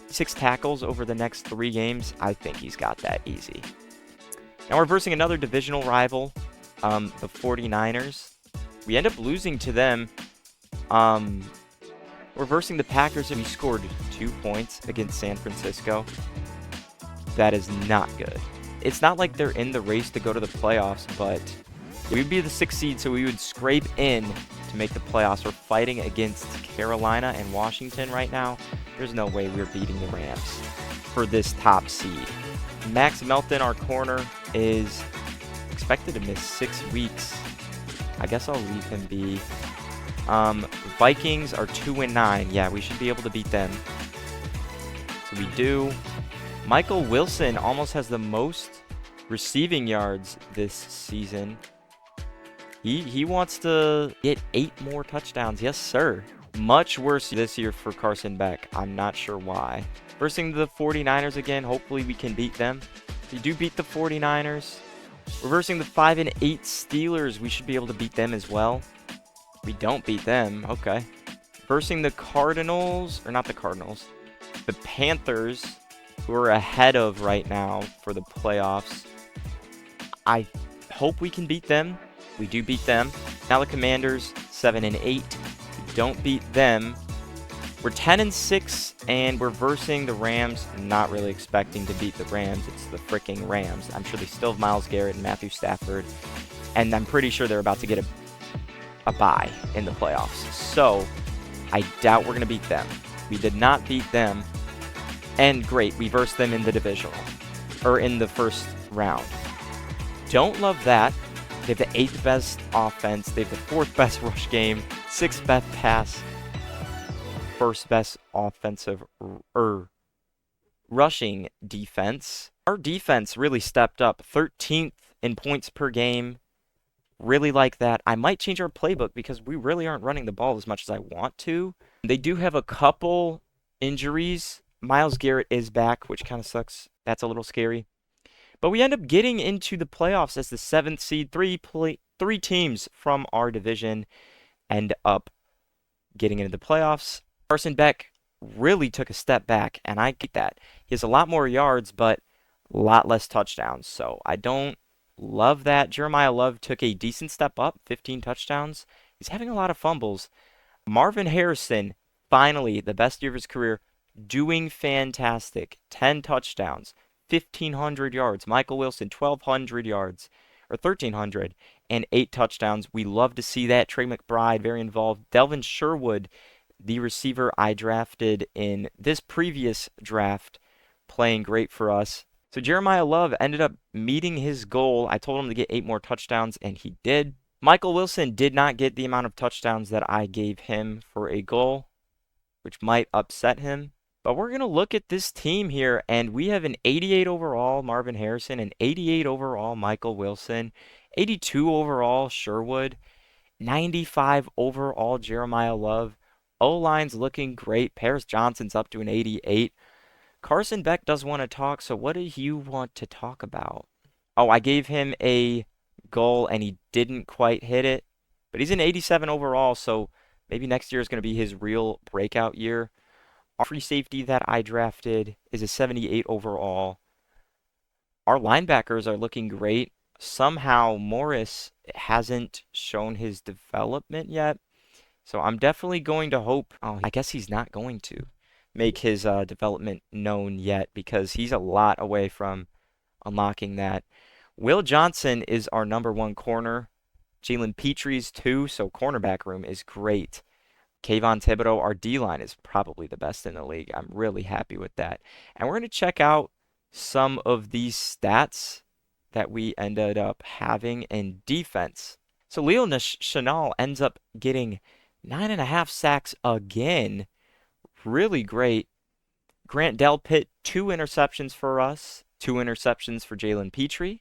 6 tackles over the next 3 games. I think he's got that easy. Now, we're versing another divisional rival, the 49ers. We end up losing to them. We're versing the Packers, and we scored 2 points against San Francisco. That is not good. It's not like they're in the race to go to the playoffs, but we'd be the 6th seed, so we would scrape in to make the playoffs. We're fighting against Carolina and Washington right now. There's no way we're beating the Rams for this top seed. Max Melton, our corner, is expected to miss 6 weeks. I guess I'll leave him be. Vikings are 2-9. Yeah, we should be able to beat them. So we do. Michael Wilson almost has the most receiving yards this season. He wants to get 8 more touchdowns. Yes, sir. Much worse this year for Carson Beck. I'm not sure why. Versing the 49ers again. Hopefully we can beat them. If we do beat the 49ers. Reversing the 5-8 Steelers. We should be able to beat them as well. We don't beat them. Okay. Versing the Cardinals. Or not the Cardinals. The Panthers, who are ahead of right now for the playoffs. I hope we can beat them. We do beat them. Now the Commanders, 7-8. We don't beat them. We're 10-6, and we're versing the Rams. Not really expecting to beat the Rams. It's the freaking Rams. I'm sure they still have Myles Garrett and Matthew Stafford, and I'm pretty sure they're about to get a bye in the playoffs. So I doubt we're going to beat them. We did not beat them, and great, we versed them in the divisional, or in the first round. Don't love that. They have the 8th best offense. They have the 4th best rush game, 6th best pass, 1st best offensive rushing defense. Our defense really stepped up. 13th in points per game. Really like that. I might change our playbook because we really aren't running the ball as much as I want to. They do have a couple injuries. Myles Garrett is back, which kind of sucks. That's a little scary. But we end up getting into the playoffs as the 7th seed. Three teams from our division end up getting into the playoffs. Carson Beck really took a step back, and I get that. He has a lot more yards, but a lot less touchdowns. So I don't love that. Jeremiah Love took a decent step up, 15 touchdowns. He's having a lot of fumbles. Marvin Harrison, finally, the best year of his career, doing fantastic. 10 touchdowns. 1,500 yards. Michael Wilson, 1,200 yards, or 1,300, and 8 touchdowns. We love to see that. Trey McBride, very involved. Delvin Sherwood, the receiver I drafted in this previous draft, playing great for us. So Jeremiah Love ended up meeting his goal. I told him to get 8 more touchdowns, and he did. Michael Wilson did not get the amount of touchdowns that I gave him for a goal, which might upset him. But we're going to look at this team here, and we have an 88 overall Marvin Harrison, an 88 overall Michael Wilson, 82 overall Sherwood, 95 overall Jeremiah Love. O-line's looking great. Paris Johnson's up to an 88. Carson Beck does want to talk, so what do you want to talk about? Oh, I gave him a goal, and he didn't quite hit it. But he's an 87 overall, so maybe next year is going to be his real breakout year. Our free safety that I drafted is a 78 overall. Our linebackers are looking great. Somehow Morris hasn't shown his development yet. So I'm definitely going to hope. Oh, I guess he's not going to make his development known yet because he's a lot away from unlocking that. Will Johnson is our #1 corner. Jalen Petry's 2, so cornerback room is great. Kayvon Thibodeau, our D-line, is probably the best in the league. I'm really happy with that. And we're going to check out some of these stats that we ended up having in defense. So Leo Chanel ends up getting 9.5 sacks again. Really great. Grant Delpit, 2 interceptions for us. 2 interceptions for Jalen Petry.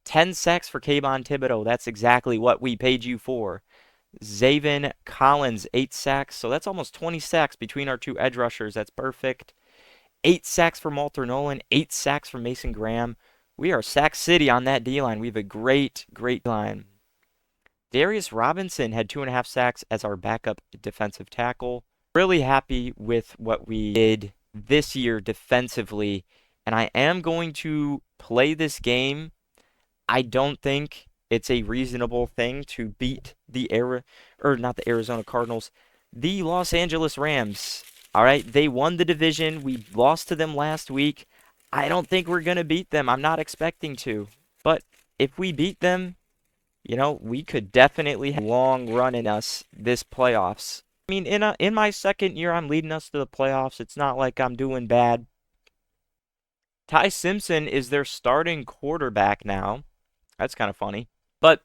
10 sacks for Kayvon Thibodeau. That's exactly what we paid you for. Zaven Collins, 8 sacks. So that's almost 20 sacks between our 2 edge rushers. That's perfect. 8 sacks for Walter Nolan. 8 sacks for Mason Graham. We are sack city on that D-line. We have a great line. Darius Robinson had 2.5 sacks as our backup defensive tackle. Really happy with what we did this year defensively. And I am going to play this game. I don't think it's a reasonable thing to beat the Arizona Cardinals, the Los Angeles Rams. All right, they won the division. We lost to them last week. I don't think we're going to beat them. I'm not expecting to. But if we beat them, you know, we could definitely have a long run in us this playoffs. I mean, in my second year, I'm leading us to the playoffs. It's not like I'm doing bad. Ty Simpson is their starting quarterback now. That's kind of funny. But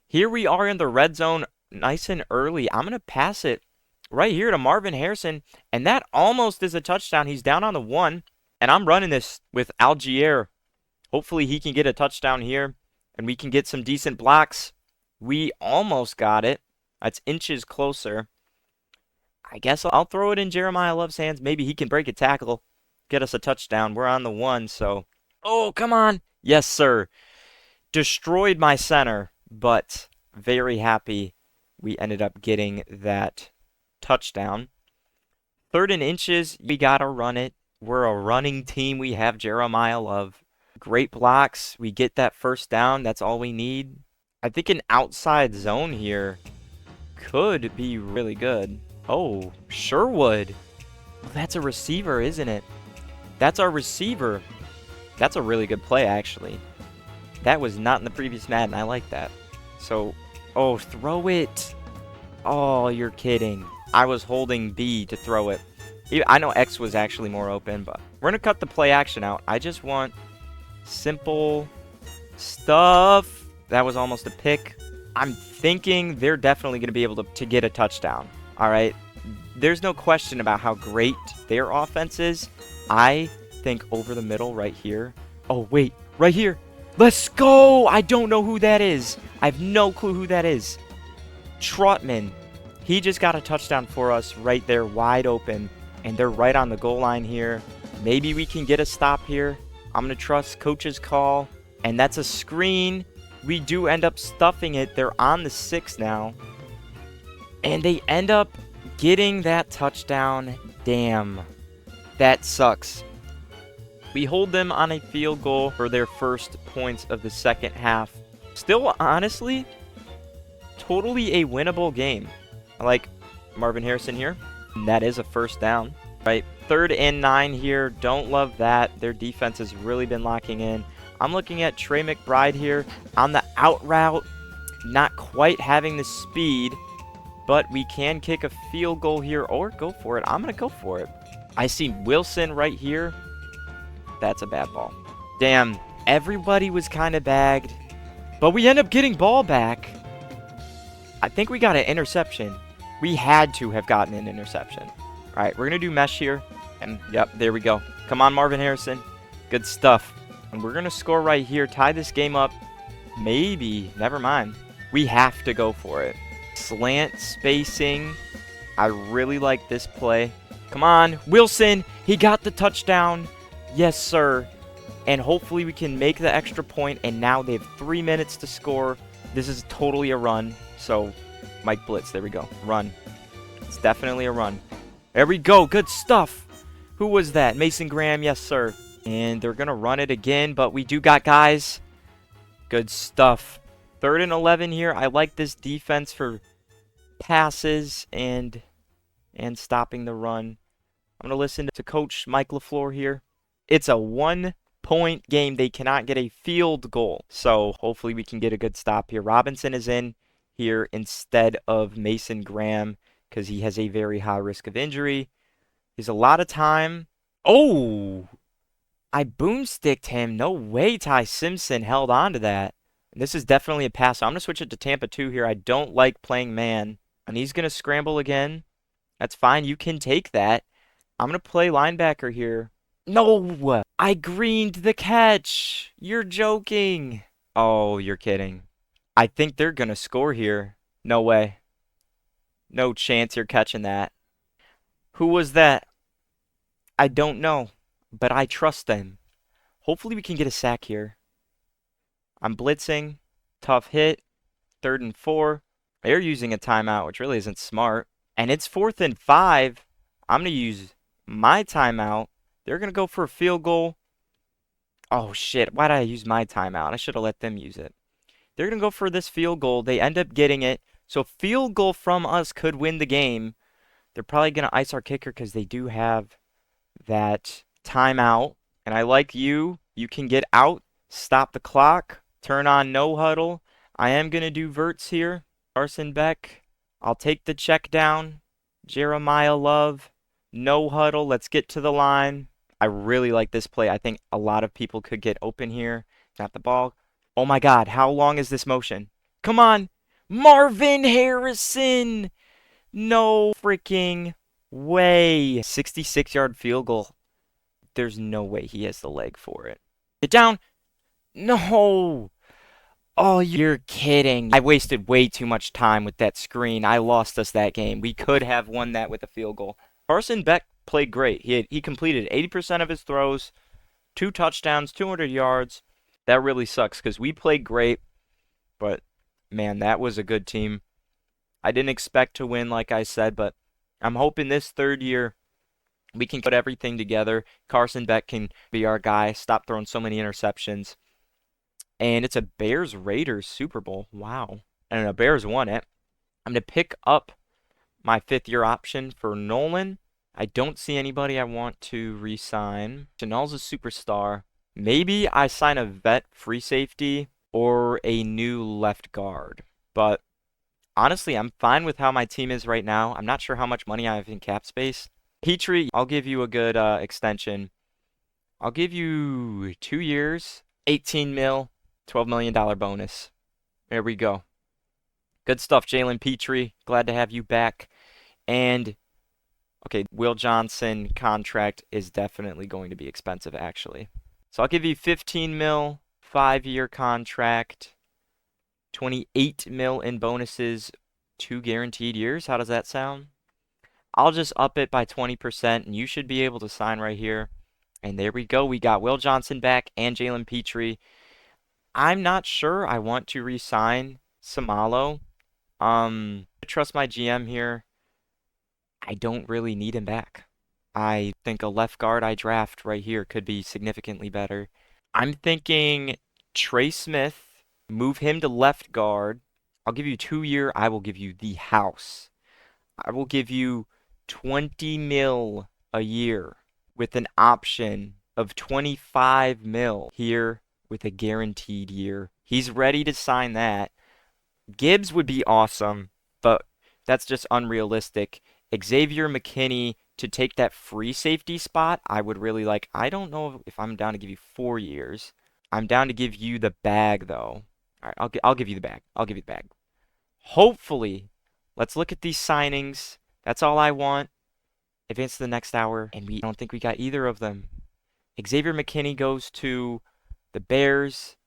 here we are in the red zone nice and early. I'm going to pass it right here to Marvin Harrison, and that almost is a touchdown. He's down on the 1, and I'm running this with Algier. Hopefully he can get a touchdown here, and we can get some decent blocks. We almost got it. That's inches closer. I guess I'll throw it in Jeremiah Love's hands. Maybe he can break a tackle, get us a touchdown. We're on the 1, so... Oh, come on. Yes, sir. Destroyed my center, but very happy we ended up getting that touchdown. 3rd and inches, we got to run it. We're a running team. We have Jeremiah Love. Great blocks. We get that first down. That's all we need. I think an outside zone here could be really good. Oh, Sherwood. Well, that's a receiver, isn't it? That's our receiver. That's a really good play, actually. That was not in the previous Madden. I like that. So, oh, throw it. Oh, you're kidding. I was holding B to throw it. I know X was actually more open, but we're going to cut the play action out. I just want simple stuff. That was almost a pick. I'm thinking they're definitely going to be able to get a touchdown. All right. There's no question about how great their offense is. I think over the middle right here. Oh, wait. Right here. Let's go. I don't know who that is. I have no clue who that is. Trotman. He just got a touchdown for us right there, wide open. And they're right on the goal line here. Maybe we can get a stop here. I'm going to trust coach's call. And that's a screen. We do end up stuffing it. They're on the 6 now. And they end up getting that touchdown. Damn. That sucks. We hold them on a field goal for their first points of the second half. Still, honestly, totally a winnable game. I like Marvin Harrison here. And that is a first down. Right, 3rd and 9 here. Don't love that. Their defense has really been locking in. I'm looking at Trey McBride here on the out route. Not quite having the speed, but we can kick a field goal here or go for it. I'm going to go for it. I see Wilson right here. That's a bad ball. Damn, everybody was kind of bagged, but we end up getting ball back. I think we got an interception. We had to have gotten an interception. All right, we're going to do mesh here. And, yep, there we go. Come on, Marvin Harrison. Good stuff. And we're going to score right here. Tie this game up. Maybe. Never mind. We have to go for it. Slant spacing. I really like this play. Come on. Wilson. He got the touchdown. Yes, sir. And hopefully we can make the extra point. And now they have 3 minutes to score. This is totally a run. So, Mike Blitz. There we go. Run. It's definitely a run. There we go. Good stuff. Who was that? Mason Graham. Yes, sir. And they're going to run it again, but we do got guys. Good stuff. 3rd and 11 here. I like this defense for passes and stopping the run. I'm going to listen to Coach Mike LaFleur here. It's a 1-point game. They cannot get a field goal. So hopefully we can get a good stop here. Robinson is in here instead of Mason Graham, because he has a very high risk of injury. There's a lot of time. Oh! I boomsticked him. No way Ty Simpson held on to that. This is definitely a pass. So I'm going to switch it to Tampa 2 here. I don't like playing man. And he's going to scramble again. That's fine. You can take that. I'm going to play linebacker here. No! I greened the catch. You're joking. Oh, you're kidding. I think they're going to score here. No way. No chance you're catching that. Who was that? I don't know, but I trust them. Hopefully we can get a sack here. I'm blitzing. Tough hit. 3rd and 4. They're using a timeout, which really isn't smart. And it's 4th and 5. I'm going to use my timeout. They're going to go for a field goal. Oh, shit. Why did I use my timeout? I should have let them use it. They're going to go for this field goal. They end up getting it. So field goal from us could win the game. They're probably going to ice our kicker because they do have that timeout. And I like you. You can get out, stop the clock, turn on no huddle. I am going to do verts here. Carson Beck. I'll take the check down. Jeremiah Love. No huddle. Let's get to the line. I really like this play. I think a lot of people could get open here. Got the ball. Oh my God, how long is this motion? Come on. Marvin Harrison. No freaking way. 66-yard field goal. There's no way he has the leg for it. Get down. No. Oh, you're kidding. I wasted way too much time with that screen. I lost us that game. We could have won that with a field goal. Carson Beck played great. He completed 80% of his throws, 2 touchdowns, 200 yards. That really sucks because we played great, but man, that was a good team. I didn't expect to win, like I said, but I'm hoping this third year we can put everything together. Carson Beck can be our guy, stop throwing so many interceptions. And it's a Bears-Raiders Super Bowl. Wow. And the Bears won it. I'm going to pick up my 5th-year option for Nolan. I don't see anybody I want to re-sign. Chanel's a superstar. Maybe I sign a vet free safety or a new left guard. But honestly, I'm fine with how my team is right now. I'm not sure how much money I have in cap space. Petrie, I'll give you a good extension. I'll give you 2 years, 18 mil. $12 million bonus. There we go. Good stuff, Jalen Petrie. Glad to have you back. And, okay, Will Johnson contract is definitely going to be expensive, actually. So I'll give you 15 mil, 5-year contract, 28 mil in bonuses, 2 guaranteed years. How does that sound? I'll just up it by 20%, and you should be able to sign right here. And there we go. We got Will Johnson back and Jalen Petrie. I'm not sure I want to re-sign Samalo. I trust my GM here. I don't really need him back. I think a left guard I draft right here could be significantly better. I'm thinking Trey Smith, move him to left guard. I'll give you 2-year. I will give you the house. I will give you 20 mil a year with an option of 25 mil here with a guaranteed year. He's ready to sign that. Gibbs would be awesome, but that's just unrealistic. Xavier McKinney to take that free safety spot, I would really like. I don't know if I'm down to give you 4 years. I'm down to give you the bag, though. All right, I'll give you the bag. I'll give you the bag. Hopefully, let's look at these signings. That's all I want. Advance to the next hour, and I don't think we got either of them. Xavier McKinney goes to the Bears.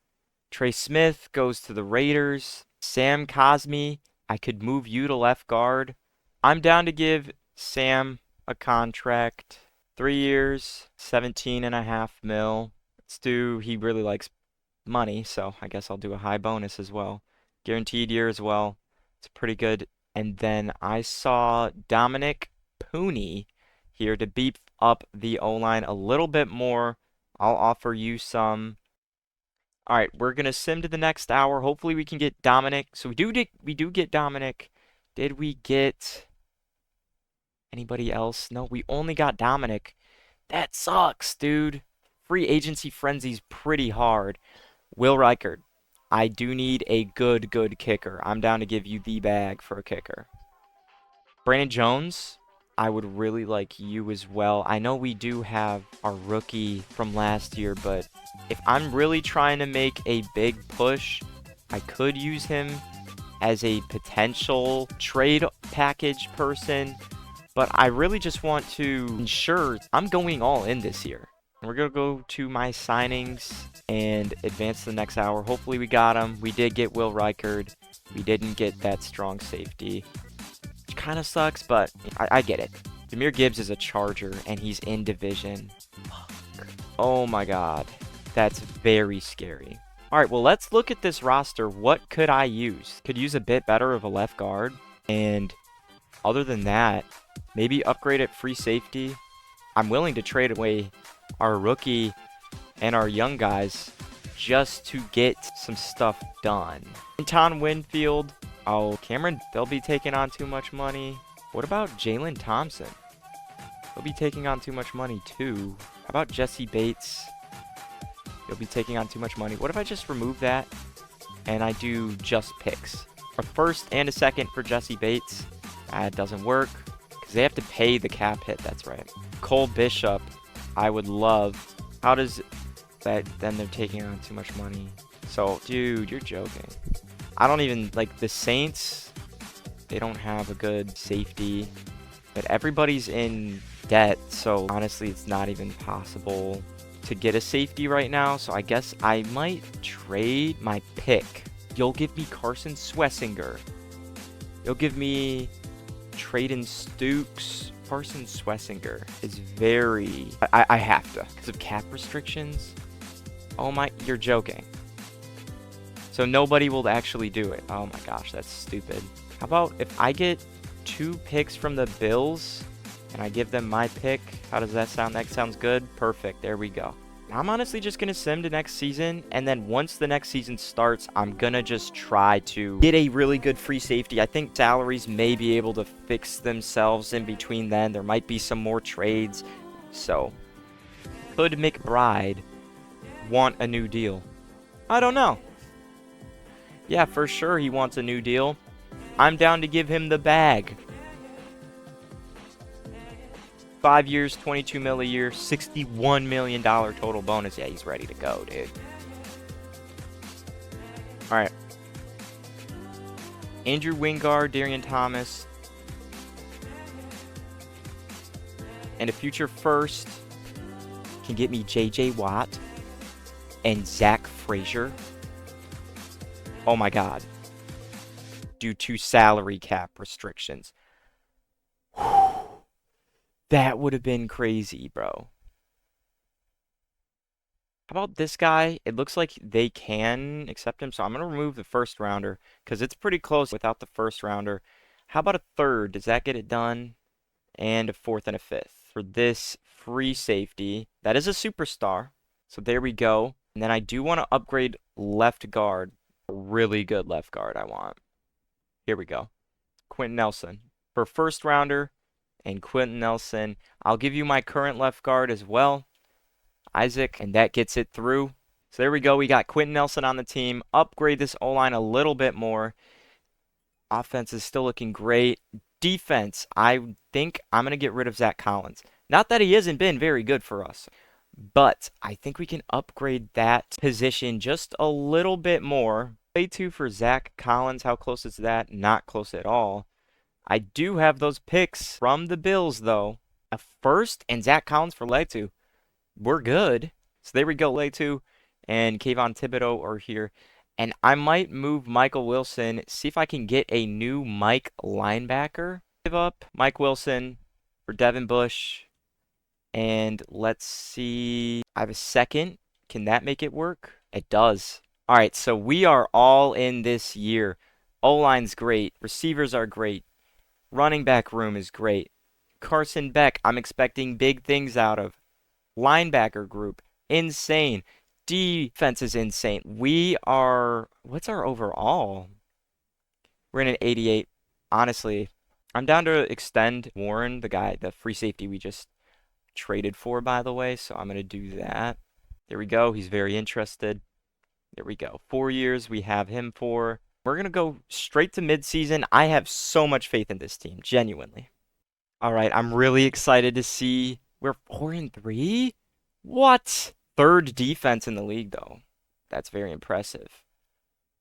Trey Smith goes to the Raiders. Sam Cosmi, I could move you to left guard. I'm down to give Sam a contract. 3 years, 17.5 mil. Let's do, he really likes money, so I guess I'll do a high bonus as well. Guaranteed year as well. It's pretty good. And then I saw Dominic Pooney here to beef up the O-line a little bit more. I'll offer you some. All right, we're going to sim to the next hour. Hopefully we can get Dominic. So we do get Dominic. Did we get anybody else? No, we only got Dominic. That sucks, dude. Free agency frenzy's pretty hard. Will Reichard. I do need a good kicker. I'm down to give you the bag for a kicker. Brandon Jones. I would really like you as well. I know we do have our rookie from last year, but if I'm really trying to make a big push, I could use him as a potential trade package person, but I really just want to ensure I'm going all in this year. We're going to go to my signings and advance to the next hour. Hopefully we got him. We did get Will Reichard. We didn't get that strong safety. Kind of sucks, but I get it. Jahmyr Gibbs is a Charger, and he's in division. Fuck. Oh my god. That's very scary. Alright, well, let's look at this roster. What could I use? Could use a bit better of a left guard. And other than that, maybe upgrade at free safety. I'm willing to trade away our rookie and our young guys just to get some stuff done. Anton Winfield. Oh, Cameron, they'll be taking on too much money. What about Jalen Thompson? They'll be taking on too much money, too. How about Jesse Bates? He'll be taking on too much money. What if I just remove that and I do just picks? A first and a second for Jesse Bates. That doesn't work because they have to pay the cap hit. That's right. Cole Bishop. I would love. How does that? Then they're taking on too much money. So, dude, you're joking. I don't even like the Saints. They don't have a good safety, but everybody's in debt. So honestly, it's not even possible to get a safety right now. So I guess I might trade my pick. You'll give me Carson Swessinger. You'll give me Traden Stukes. Carson Swessinger is very... I have to. Because of cap restrictions? Oh my... You're joking. So nobody will actually do it. Oh my gosh, that's stupid. How about if I get 2 picks from the Bills and I give them my pick? How does that sound? That sounds good? Perfect. There we go. I'm honestly just going to sim to next season, and then once the next season starts, I'm going to just try to get a really good free safety. I think salaries may be able to fix themselves in between then. There might be some more trades. So, could McBride want a new deal? I don't know. Yeah, for sure he wants a new deal. I'm down to give him the bag. 5 years, 22 mil a year, $61 million total bonus. Yeah, he's ready to go, dude. All right. Andrew Wingard, Darian Thomas, and a future first can get me J.J. Watt and Zach Frazier. Oh my God. Due to salary cap restrictions. That would have been crazy, bro. How about this guy? It looks like they can accept him, so I'm going to remove the first rounder because it's pretty close without the first rounder. How about a third? Does that get it done? And a fourth and a fifth. For this free safety, that is a superstar. So there we go. And then I do want to upgrade left guard. A really good left guard I want. Here we go. Quentin Nelson. For first rounder and Quentin Nelson, I'll give you my current left guard as well. Isaac, and that gets it through. So there we go. We got Quentin Nelson on the team. Upgrade this O-line a little bit more. Offense is still looking great. Defense, I think I'm going to get rid of Zach Collins. Not that he hasn't been very good for us, but I think we can upgrade that position just a little bit more. Play 2 for Zach Collins. How close is that? Not close at all. I do have those picks from the Bills, though. A first and Zach Collins for leg 2. We're good. So there we go, leg 2. And Kayvon Thibodeau are here. And I might move Michael Wilson, see if I can get a new Mike linebacker. Give up Mike Wilson for Devin Bush. And let's see. I have a second. Can that make it work? It does. All right, so we are all in this year. O-line's great. Receivers are great. Running back room is great. Carson Beck, I'm expecting big things out of. Linebacker group, insane. Defense is insane. We are, what's our overall? We're in an 88. Honestly, I'm down to extend Warren, the guy, the free safety we just traded for, by the way. So I'm going to do that. There we go. He's very interested. There we go. 4 years we have him for. We're going to go straight to midseason. I have so much faith in this team, genuinely. All right, I'm really excited to see. We're 4-3? What? Third defense in the league, though. That's very impressive.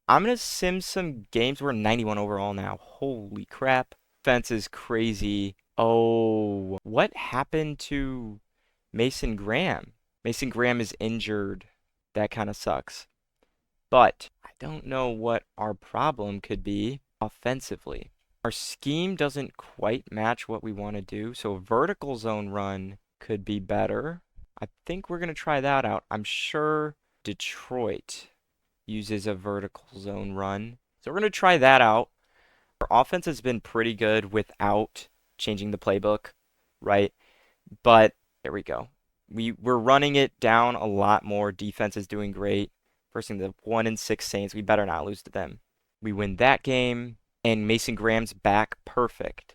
I'm going to sim some games. We're 91 overall now. Holy crap. Defense is crazy. Oh, what happened to Mason Graham? Mason Graham is injured. That kind of sucks. But I don't know what our problem could be offensively. Our scheme doesn't quite match what we want to do, so a vertical zone run could be better. I think we're going to try that out. I'm sure Detroit uses a vertical zone run. So we're going to try that out. Our offense has been pretty good without changing the playbook, right? But there we go. We're running it down a lot more. Defense is doing great. Versing the 1-6 Saints, we better not lose to them. We win that game, and Mason Graham's back. Perfect.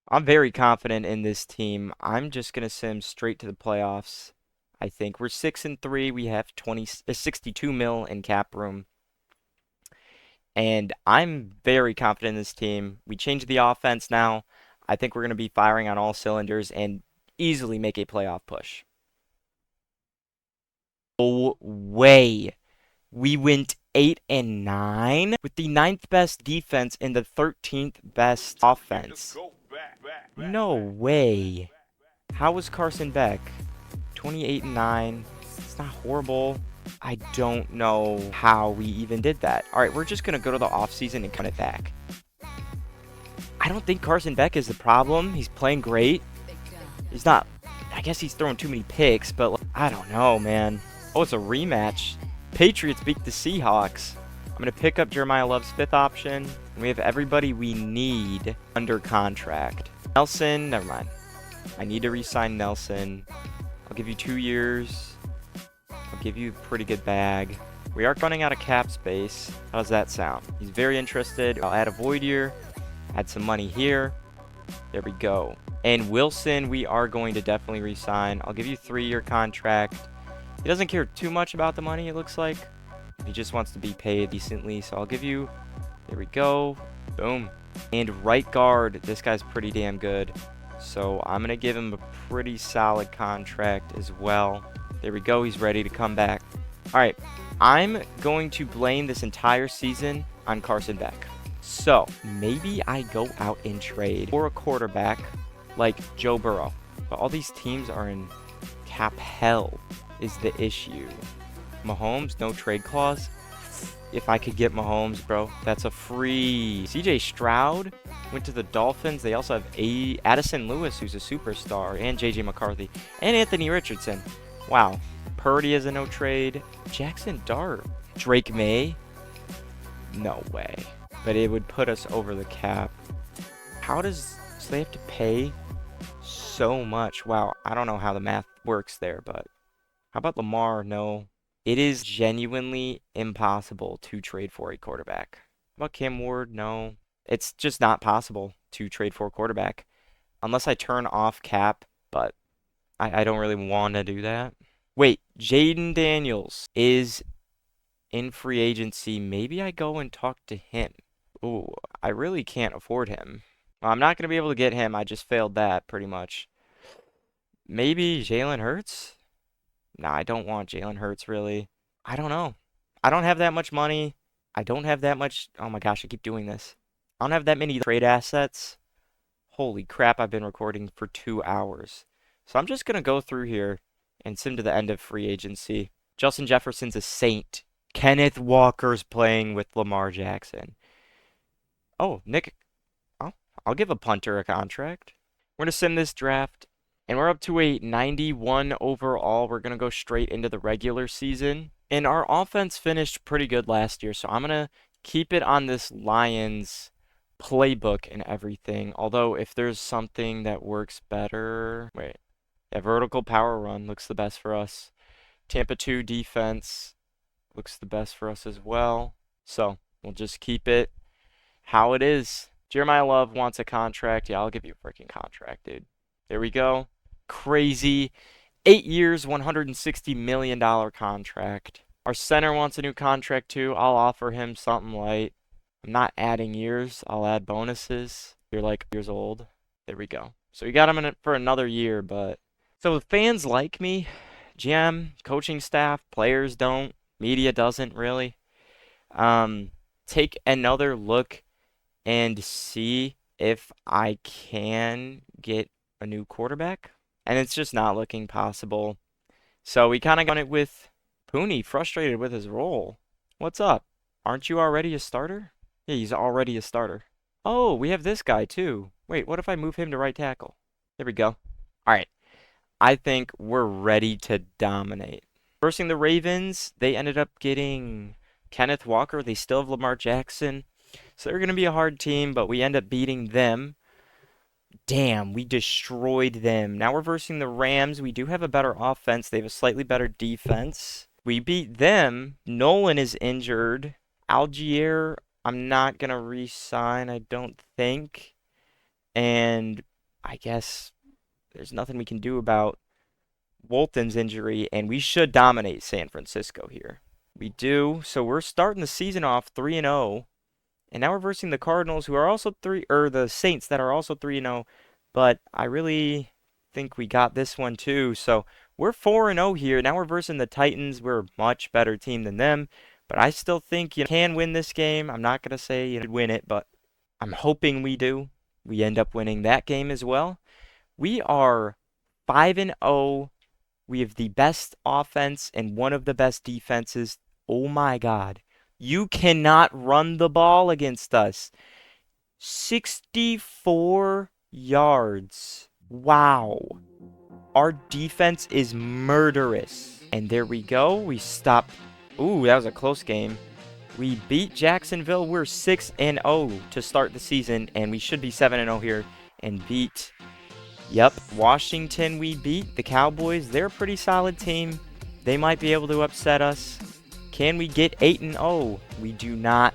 I'm very confident in this team. I'm just going to sim straight to the playoffs. I think we're 6-3. We have 62 mil in cap room. And I'm very confident in this team. We changed the offense now. I think we're going to be firing on all cylinders. And easily make a playoff push. No way. We went 8-9 with the 9th best defense and the 13th best offense. No way. How was Carson Beck? 28-9. It's not horrible. I don't know how we even did that. All right, we're just going to go to the offseason and cut it back. I don't think Carson Beck is the problem. He's playing great. He's not, I guess he's throwing too many picks, but I don't know, man. Oh, it's a rematch. Patriots beat the Seahawks. I'm going to pick up Jeremiah Love's 5th option. We have everybody we need under contract. Nelson, never mind. I need to re-sign Nelson. I'll give you 2 years. I'll give you a pretty good bag. We are running out of cap space. How does that sound? He's very interested. I'll add a void year. Add some money here. There we go. And Wilson, we are going to definitely re-sign. I'll give you a 3-year contract. He doesn't care too much about the money, it looks like. He just wants to be paid decently. So I'll give you, there we go. Boom. And right guard, this guy's pretty damn good. So I'm going to give him a pretty solid contract as well. There we go. He's ready to come back. All right. I'm going to blame this entire season on Carson Beck. So maybe I go out and trade for a quarterback like Joe Burrow. But all these teams are in cap hell is the issue. Mahomes, no trade clause. If I could get Mahomes, bro, that's a free. CJ Stroud went to the Dolphins. They also have Addison Lewis, who's a superstar, and JJ McCarthy, and Anthony Richardson. Wow. Purdy is a no trade. Jackson Dart. Drake May. No way. But it would put us over the cap. How does... So they have to pay so much. Wow. I don't know how the math works there, but... How about Lamar? No. It is genuinely impossible to trade for a quarterback. How about Cam Ward? No. It's just not possible to trade for a quarterback. Unless I turn off cap, but I don't really want to do that. Wait, Jaden Daniels is in free agency. Maybe I go and talk to him. Ooh, I really can't afford him. Well, I'm not going to be able to get him. I just failed that pretty much. Maybe Jalen Hurts? Nah, I don't want Jalen Hurts, really. I don't know. I don't have that much money. I don't have that much... Oh my gosh, I keep doing this. I don't have that many trade assets. Holy crap, I've been recording for 2 hours. So I'm just going to go through here and sim to the end of free agency. Justin Jefferson's a saint. Kenneth Walker's playing with Lamar Jackson. Oh, Nick... Oh, I'll give a punter a contract. We're going to sim this draft. And we're up to a 91 overall. We're going to go straight into the regular season. And our offense finished pretty good last year. So I'm going to keep it on this Lions playbook and everything. Although if there's something that works better... Wait. Yeah, vertical power run looks the best for us. Tampa 2 defense looks the best for us as well. So we'll just keep it how it is. Jeremiah Love wants a contract. Yeah, I'll give you a freaking contract, dude. There we go. Crazy. 8 years, $160 million contract. Our center wants a new contract too. I'll offer him something light. I'm not adding years. I'll add bonuses. You're like years old. There we go. So we got him in it for another year, but... So the fans like me. GM, coaching staff, players don't. Media doesn't really. Take another look and see if I can get a new quarterback. And it's just not looking possible. So we kind of got it with Pooney, frustrated with his role. What's up? Aren't you already a starter? Yeah, he's already a starter. Oh, we have this guy too. Wait, what if I move him to right tackle? There we go. All right. I think we're ready to dominate. Versing the Ravens, they ended up getting Kenneth Walker. They still have Lamar Jackson. So they're going to be a hard team, but we end up beating them. Damn, we destroyed them. Now we're versing the Rams. We do have a better offense. They have a slightly better defense. We beat them. Nolan is injured. Algier, I'm not going to re-sign, I don't think. And I guess there's nothing we can do about Walton's injury, and we should dominate San Francisco here. We do. So we're starting the season off 3-0. And now we're versing the Cardinals, who are also the Saints that are also 3-0. But I really think we got this one too. So we're 4-0 here. Now we're versing the Titans. We're a much better team than them. But I still think you can win this game. I'm not going to say you win it, but I'm hoping we do. We end up winning that game as well. We are 5-0. We have the best offense and one of the best defenses. Oh my God. You cannot run the ball against us. 64 yards. Wow. Our defense is murderous. And there we go. We stopped. Ooh, that was a close game. We beat Jacksonville. We're 6-0 to start the season, and we should be 7-0 here and beat. Yep, Washington we beat. The Cowboys, they're a pretty solid team. They might be able to upset us. Can we get 8-0? We do not.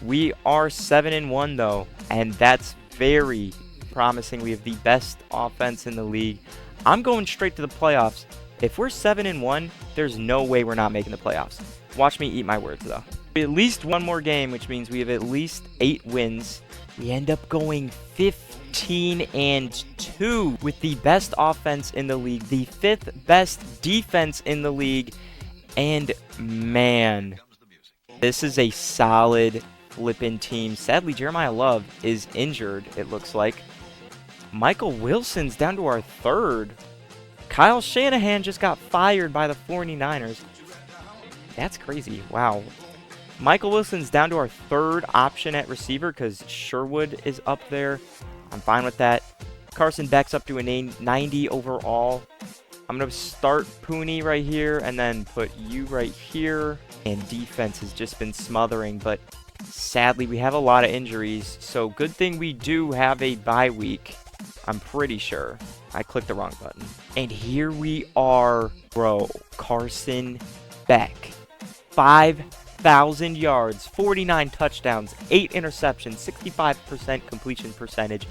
We are 7-1 though, and that's very promising. We have the best offense in the league. I'm going straight to the playoffs. If we're 7-1, there's no way we're not making the playoffs. Watch me eat my words though. At least one more game, which means we have at least 8 wins. We end up going 15-2 with the best offense in the league, the 5th best defense in the league, and man, this is a solid flippin' team. Sadly, Jeremiah Love is injured, it looks like. Michael Wilson's down to our 3rd. Kyle Shanahan just got fired by the 49ers. That's crazy. Wow. Michael Wilson's down to our 3rd option at receiver because Sherwood is up there. I'm fine with that. Carson Beck's up to a 90 overall. I'm going to start Pooney right here and then put you right here. And defense has just been smothering, but sadly we have a lot of injuries. So good thing we do have a bye week. I'm pretty sure. I clicked the wrong button. And here we are, bro. Carson Beck. 5,000 yards, 49 touchdowns, 8 interceptions, 65% completion percentage,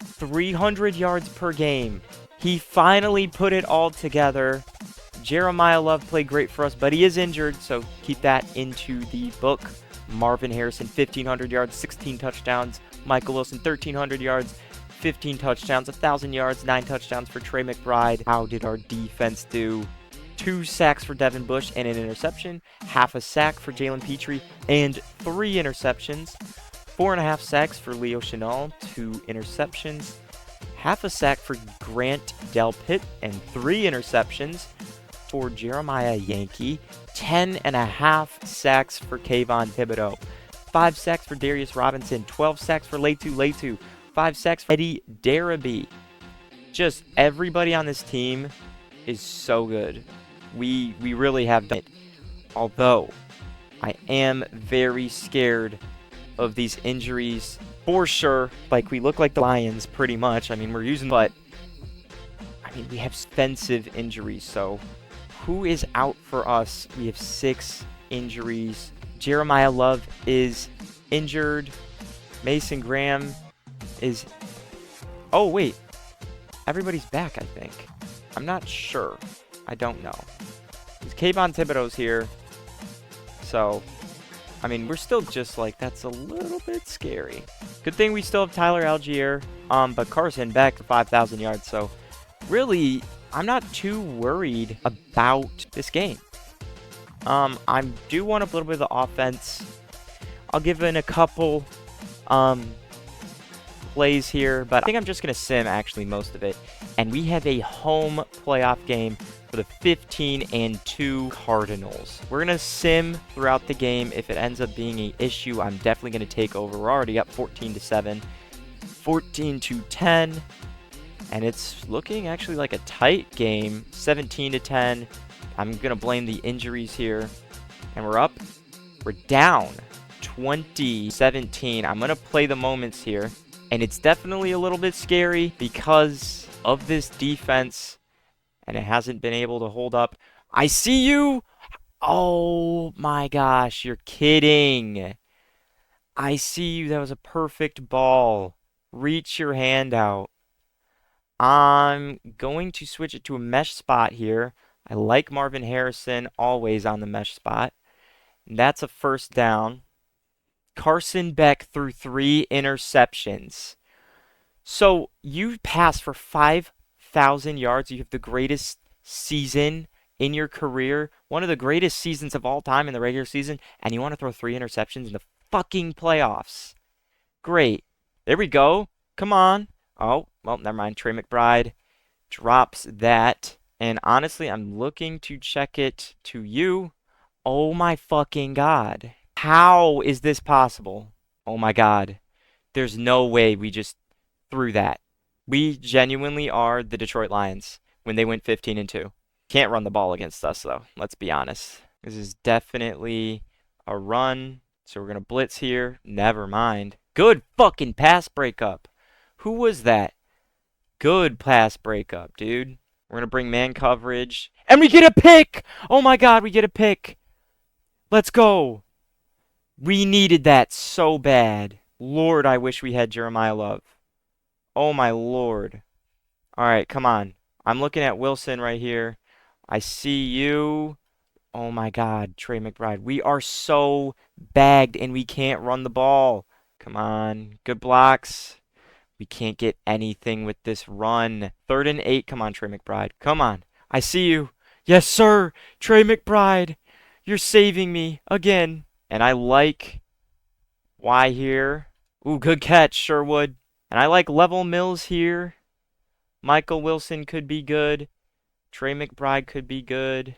300 yards per game. He finally put it all together. Jeremiah Love played great for us, but he is injured, so keep that into the book. Marvin Harrison, 1,500 yards, 16 touchdowns. Michael Wilson, 1,300 yards, 15 touchdowns, 1,000 yards, 9 touchdowns for Trey McBride. How did our defense do? 2 sacks for Devin Bush and an interception, half a sack for Jalen Petrie, and 3 interceptions, 4.5 sacks for Leo Chenal, 2 interceptions, half a sack for Grant Delpit, and 3 interceptions for Jeremiah Yankee, 10.5 sacks for Kayvon Thibodeau, 5 sacks for Darius Robinson, 12 sacks for Letu, 5 sacks for Eddie Darabee. Just everybody on this team is so good. We really have done it. Although, I am very scared of these injuries for sure. Like, we look like the Lions pretty much. I mean, we're using, but I mean, we have expensive injuries. So, who is out for us? We have 6 injuries. Jeremiah Love is injured. Mason Graham is. Oh, wait. Everybody's back, I think. I'm not sure. I don't know. Kayvon Thibodeau's here. So, I mean, we're still just like, that's a little bit scary. Good thing we still have Tyler Algier. But Carson Beck, 5,000 yards. So, really, I'm not too worried about this game. I do want a little bit of the offense. I'll give in a couple plays here, but I think I'm just going to sim actually most of it. And we have a home playoff game for the 15-2 Cardinals. We're going to sim throughout the game. If it ends up being an issue, I'm definitely going to take over. We're already up 14-7, 14-10, and it's looking actually like a tight game, 17-10. I'm going to blame the injuries here, and we're down 20-17. I'm going to play the moments here. And it's definitely a little bit scary because of this defense, and it hasn't been able to hold up. I see you! Oh my gosh, you're kidding. I see you. That was a perfect ball. Reach your hand out. I'm going to switch it to a mesh spot here. I like Marvin Harrison always on the mesh spot. And that's a first down. Carson Beck threw 3 interceptions. So you passed for 1,000 yards. You have the greatest season in your career, one of the greatest seasons of all time in the regular season, and you want to throw 3 interceptions in the fucking playoffs. Great. There we go. Come on. Oh, well, never mind. Trey McBride drops that. And honestly, I'm looking to check it to you. Oh my fucking God. How is this possible? Oh my God. There's no way we just threw that. We genuinely are the Detroit Lions when they went 15-2. Can't run the ball against us, though. Let's be honest. This is definitely a run. So we're going to blitz here. Never mind. Good fucking pass breakup. Who was that? Good pass breakup, dude. We're going to bring man coverage. And we get a pick! Oh my God, we get a pick. Let's go. We needed that so bad. Lord, I wish we had Jeremiah Love. Oh my Lord. All right, come on. I'm looking at Wilson right here. I see you. Oh my God, Trey McBride. We are so bagged and we can't run the ball. Come on. Good blocks. We can't get anything with this run. 3rd and 8. Come on, Trey McBride. Come on. I see you. Yes, sir. Trey McBride. You're saving me again. And I like Y here. Ooh, good catch, Sherwood. And I like Level Mills here. Michael Wilson could be good. Trey McBride could be good.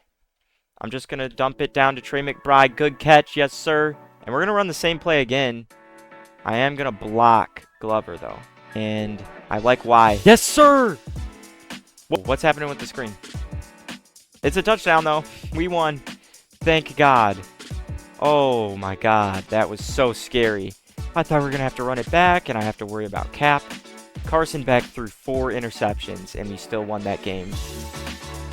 I'm just going to dump it down to Trey McBride. Good catch. Yes, sir. And we're going to run the same play again. I am going to block Glover, though. And I like Y. Yes, sir. Whoa, what's happening with the screen? It's a touchdown, though. We won. Thank God. Oh, my God. That was so scary. I thought we were going to have to run it back, and I have to worry about Cap. Carson Beck threw 4 interceptions, and we still won that game.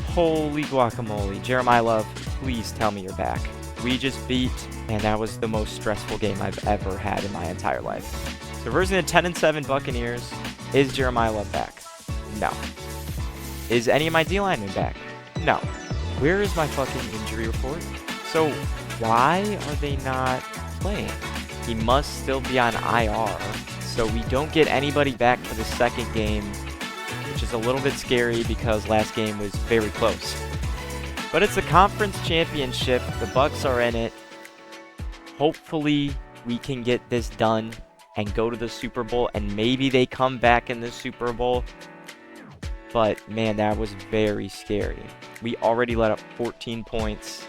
Holy guacamole. Jeremiah Love, please tell me you're back. We just beat, and that was the most stressful game I've ever had in my entire life. So versus the 10-7 Buccaneers, is Jeremiah Love back? No. Is any of my D-linemen back? No. Where is my fucking injury report? So why are they not playing? He must still be on IR, so we don't get anybody back for the second game, which is a little bit scary because last game was very close. But it's a conference championship. The Bucs are in it. Hopefully we can get this done and go to the Super Bowl, and maybe they come back in the Super Bowl. But man, that was very scary. We already let up 14 points.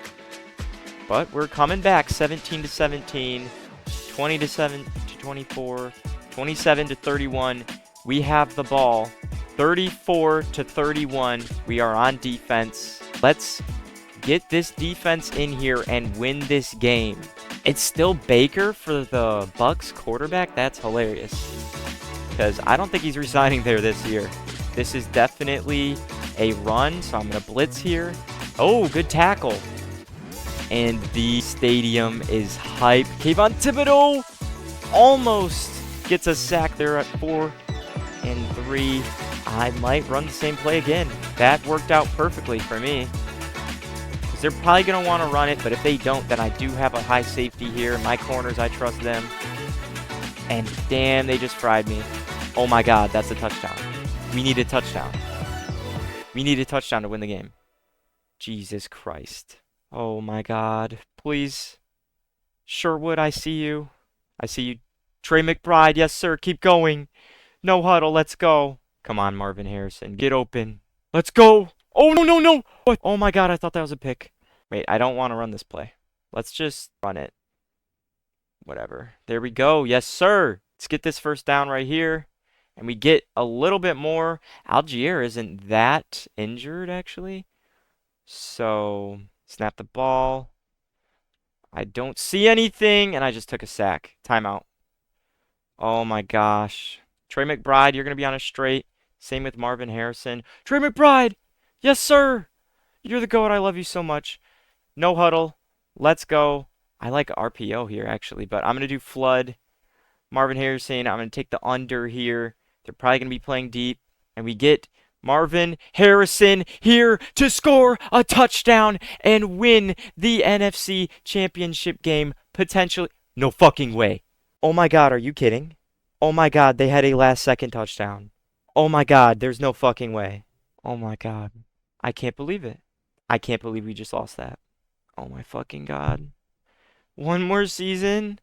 But we're coming back 17-17, 20-7 to 24, 27 to 31. We have the ball. 34 to 31. We are on defense. Let's get this defense in here and win this game. It's still Baker for the Bucs quarterback. That's hilarious. Because I don't think he's resigning there this year. This is definitely a run, so I'm going to blitz here. Oh, good tackle. And the stadium is hype. Kayvon Thibodeau almost gets a sack there at 4 and 3. I might run the same play again. That worked out perfectly for me. Because they're probably going to want to run it, but if they don't, then I do have a high safety here. My corners, I trust them. And damn, they just fried me. Oh my God, that's a touchdown. We need a touchdown. We need a touchdown to win the game. Jesus Christ. Oh my God. Please. Sherwood, I see you. I see you. Trey McBride, yes sir, keep going. No huddle, let's go. Come on, Marvin Harrison, get open. Let's go. Oh, no, no, no. What? Oh my God, I thought that was a pick. Wait, I don't want to run this play. Let's just run it. Whatever. There we go. Yes, sir. Let's get this first down right here. And we get a little bit more. Algier isn't that injured, actually. So, snap the ball. I don't see anything, and I just took a sack. Timeout. Oh my gosh. Trey McBride, you're going to be on a straight. Same with Marvin Harrison. Trey McBride! Yes, sir! You're the GOAT. I love you so much. No huddle. Let's go. I like RPO here, actually, but I'm going to do flood. Marvin Harrison, I'm going to take the under here. They're probably going to be playing deep. And we get Marvin Harrison here to score a touchdown and win the NFC Championship game, potentially. No fucking way. Oh my God, are you kidding? Oh my God, they had a last-second touchdown. Oh my God, there's no fucking way. Oh my God. I can't believe it. I can't believe we just lost that. Oh my fucking God. One more season?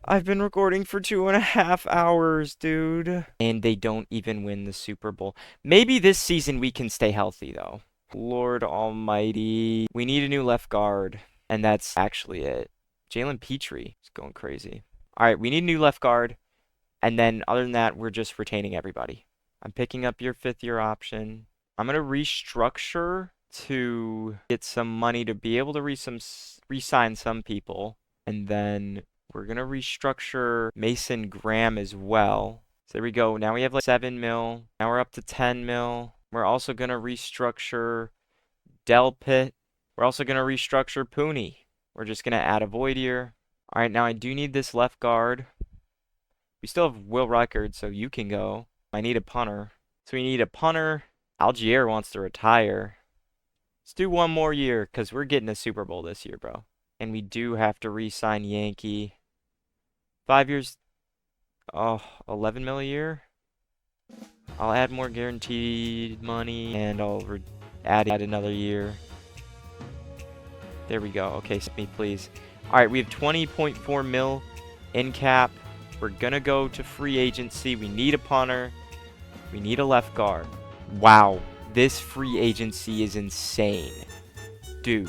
I've been recording for 2.5 hours, dude. And they don't even win the Super Bowl. Maybe this season we can stay healthy, though. Lord Almighty. We need a new left guard. And that's actually it. Jalen Petrie is going crazy. All right, we need a new left guard. And then other than that, we're just retaining everybody. I'm picking up your fifth-year option. I'm going to restructure to get some money to be able to re-sign some people. And then we're going to restructure Mason Graham as well. So there we go. Now we have like 7 mil. Now we're up to 10 mil. We're also going to restructure Del Pitt. We're also going to restructure Pooney. We're just going to add a void here. All right, now I do need this left guard. We still have Will Record, so you can go. I need a punter. So we need a punter. Algier wants to retire. Let's do one more year, because we're getting a Super Bowl this year, bro. And we do have to re-sign Yankee. 5 years. Oh, 11 mil a year? I'll add more guaranteed money, and I'll add another year. There we go. Okay, send me, please. All right, we have 20.4 mil in cap. We're going to go to free agency. We need a punter. We need a left guard. Wow, this free agency is insane. Dude.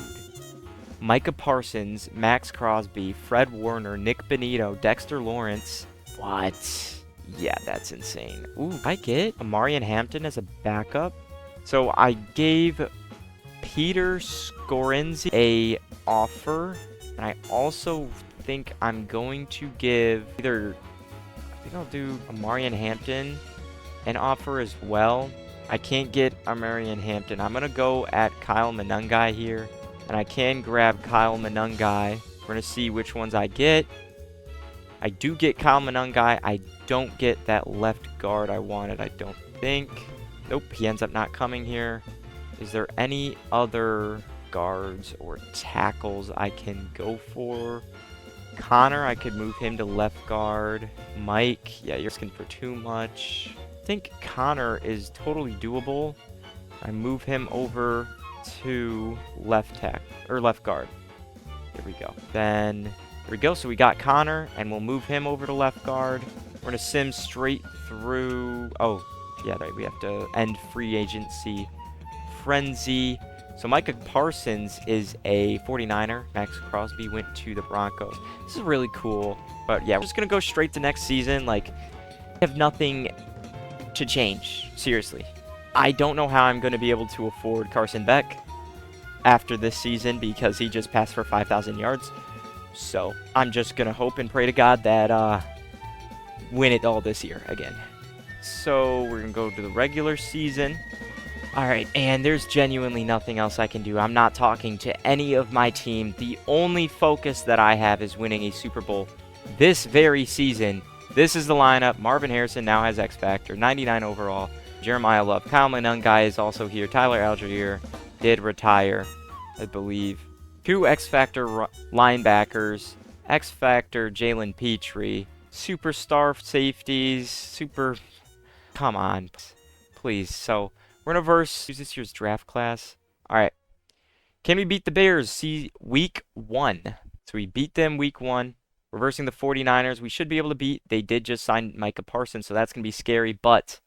Micah Parsons, Max Crosby, Fred Warner, Nick Benito, Dexter Lawrence. What? Yeah, that's insane. Ooh, I get Amarian Hampton as a backup. So I gave Peter Scorinzi a offer, and I also think I'm going to give I think I'll do Amarian Hampton an offer as well. I can't get Amarian Hampton. I'm going to go at Kyle Manungai here, and I can grab Kyle Manungai. We're going to see which ones I get. I do get Kyle Manungai. I don't get that left guard I wanted, I don't think. Nope, he ends up not coming here. Is there any other guards or tackles I can go for? Connor, I could move him to left guard. Mike, yeah, you're asking for too much. I think Connor is totally doable. I move him over to left guard. There we go. Then, there we go. So we got Connor, and we'll move him over to left guard. We're going to sim straight through. Oh, yeah, right. We have to end free agency frenzy. So Micah Parsons is a 49er. Max Crosby went to the Broncos. This is really cool. But yeah, we're just going to go straight to next season. Like, I have nothing to change. Seriously. I don't know how I'm going to be able to afford Carson Beck after this season because he just passed for 5,000 yards. So I'm just going to hope and pray to God that win it all this year again. So we're going to go to the regular season. Alright, and there's genuinely nothing else I can do. I'm not talking to any of my team. The only focus that I have is winning a Super Bowl this very season. This is the lineup. Marvin Harrison now has X Factor, 99 overall. Jeremiah Love. Kyle Manungai is also here. Tyler Algier did retire, I believe. 2 X Factor linebackers. X Factor Jalen Petrie. Superstar safeties. Come on, please. So we're going to use this year's draft class. All right. Can we beat the Bears? See, week 1. So we beat them week 1. Reversing the 49ers. We should be able to beat. They did just sign Micah Parsons, so that's going to be scary, but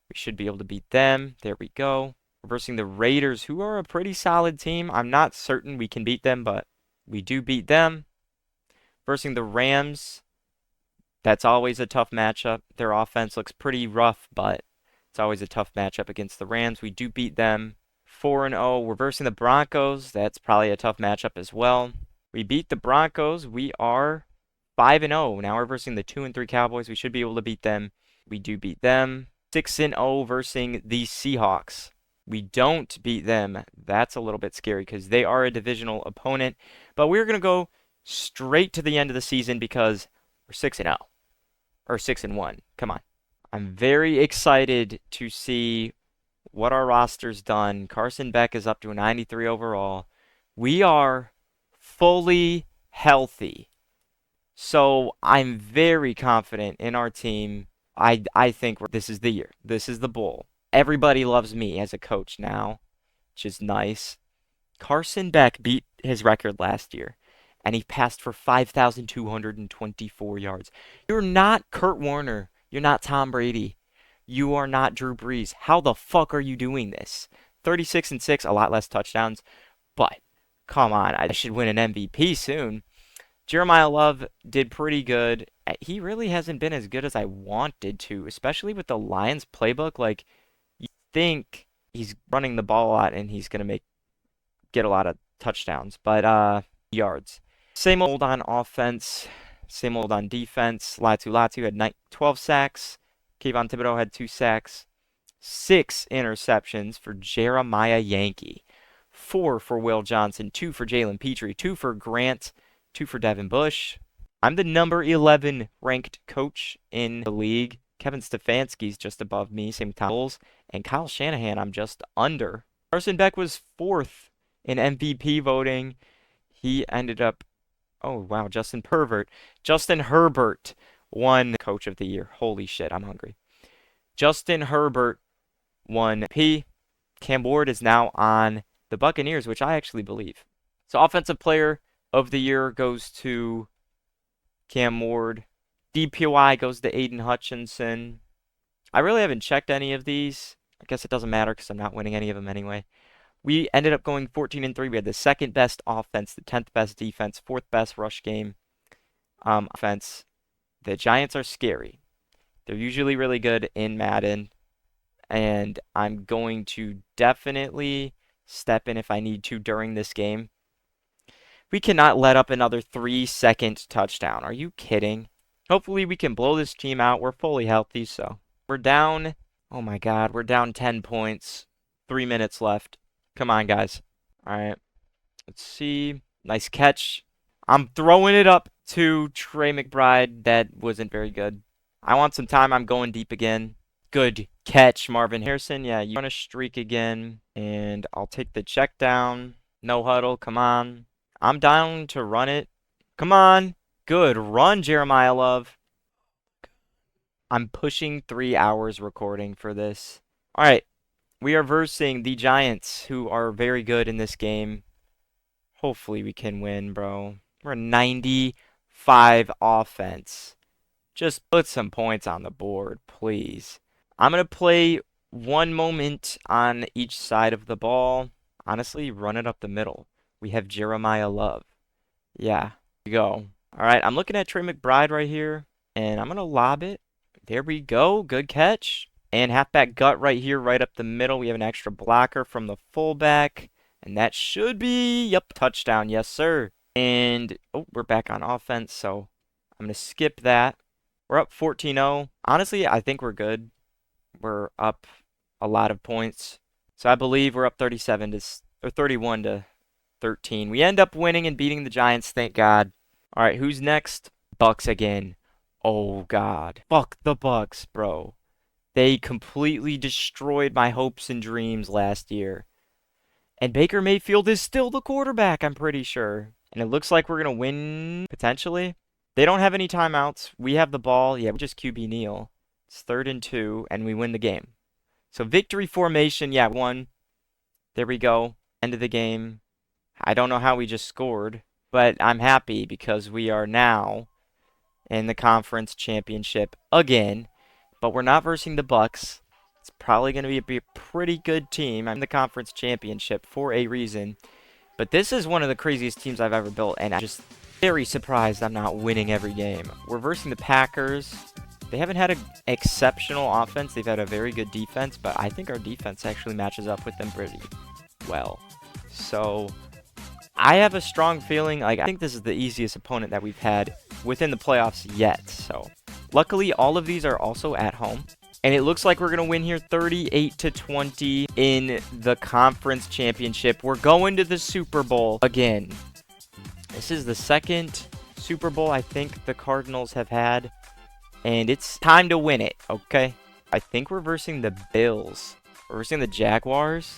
we should be able to beat them. There we go. Reversing the Raiders, who are a pretty solid team. I'm not certain we can beat them, but we do beat them. Reversing the Rams. That's always a tough matchup. Their offense looks pretty rough, but it's always a tough matchup against the Rams. We do beat them 4-0. Reversing the Broncos. That's probably a tough matchup as well. We beat the Broncos. We are 5-0. Now reversing the 2-3 Cowboys. We should be able to beat them. We do beat them. 6-0 versus the Seahawks. We don't beat them. That's a little bit scary because they are a divisional opponent. But we're going to go straight to the end of the season because we're 6-0. Or 6-1. Come on. I'm very excited to see what our roster's done. Carson Beck is up to a 93 overall. We are fully healthy. So I'm very confident in our team. I think this is the year. This is the bowl. Everybody loves me as a coach now, which is nice. Carson Beck beat his record last year, and he passed for 5,224 yards. You're not Kurt Warner. You're not Tom Brady. You are not Drew Brees. How the fuck are you doing this? 36-6, a lot less touchdowns, but come on, I should win an MVP soon. Jeremiah Love did pretty good. He really hasn't been as good as I wanted to, especially with the Lions playbook. Like, you think he's running the ball a lot and he's going to get a lot of touchdowns, but yards. Same old on offense, same old on defense. Latu had 12 sacks. Kayvon Thibodeau had 2 sacks. 6 interceptions for Jeremiah Yankee. 4 for Will Johnson. 2 for Jalen Petrie. 2 for Grant. 2 for Devin Bush. I'm the number 11 ranked coach in the league. Kevin Stefanski's just above me, same with Tom Bowles. And Kyle Shanahan, I'm just under. Carson Beck was 4th in MVP voting. He ended up, oh wow, Justin Herbert won Coach of the Year. Holy shit, I'm hungry. Justin Herbert won P. Cam Ward is now on the Buccaneers, which I actually believe. So Offensive Player of the Year goes to Cam Ward. DPOI goes to Aiden Hutchinson. I really haven't checked any of these. I guess it doesn't matter because I'm not winning any of them anyway. We ended up going 14-3. We had the 2nd best offense, the 10th best defense, 4th best rush game offense. The Giants are scary. They're usually really good in Madden, and I'm going to definitely step in if I need to during this game. We cannot let up another 3-second touchdown. Are you kidding? Hopefully we can blow this team out. We're fully healthy, so we're down. Oh my God, we're down 10 points. 3 minutes left. Come on, guys. All right. Let's see. Nice catch. I'm throwing it up to Trey McBride. That wasn't very good. I want some time. I'm going deep again. Good catch, Marvin Harrison. Yeah, you want to streak again. And I'll take the check down. No huddle. Come on. I'm down to run it. Come on. Good run, Jeremiah Love. I'm pushing 3 hours recording for this. All right. We are versing the Giants, who are very good in this game. Hopefully we can win, bro. We're 95 offense. Just put some points on the board, please. I'm going to play one moment on each side of the ball. Honestly, run it up the middle. We have Jeremiah Love. Yeah, here we go. All right, I'm looking at Trey McBride right here, and I'm going to lob it. There we go. Good catch. And halfback gut right here, right up the middle. We have an extra blocker from the fullback. And that should be, yep, touchdown. Yes, sir. And, oh, we're back on offense, so I'm going to skip that. We're up 14-0. Honestly, I think we're good. We're up a lot of points. So I believe we're up 31 to 13. We end up winning and beating the Giants, thank God. All right, who's next? Bucks again. Oh, God. Fuck the Bucks, bro. They completely destroyed my hopes and dreams last year. And Baker Mayfield is still the quarterback, I'm pretty sure. And it looks like we're going to win, potentially. They don't have any timeouts. We have the ball. Yeah, we just QB kneel. It's 3rd and 2, and we win the game. So victory formation, yeah, 1. There we go. End of the game. I don't know how we just scored, but I'm happy because we are now in the conference championship again. But we're not versing the Bucks. It's probably going to be a pretty good team. I'm in the conference championship for a reason. But this is one of the craziest teams I've ever built, and I'm just very surprised I'm not winning every game. We're versing the Packers. They haven't had an exceptional offense. They've had a very good defense, but I think our defense actually matches up with them pretty well. So I have a strong feeling, like, I think this is the easiest opponent that we've had within the playoffs yet. So luckily, all of these are also at home. And it looks like we're going to win here 38-20 in the conference championship. We're going to the Super Bowl again. This is the 2nd Super Bowl I think the Cardinals have had. And it's time to win it, okay? I think we're versing the Bills. We're versing the Jaguars,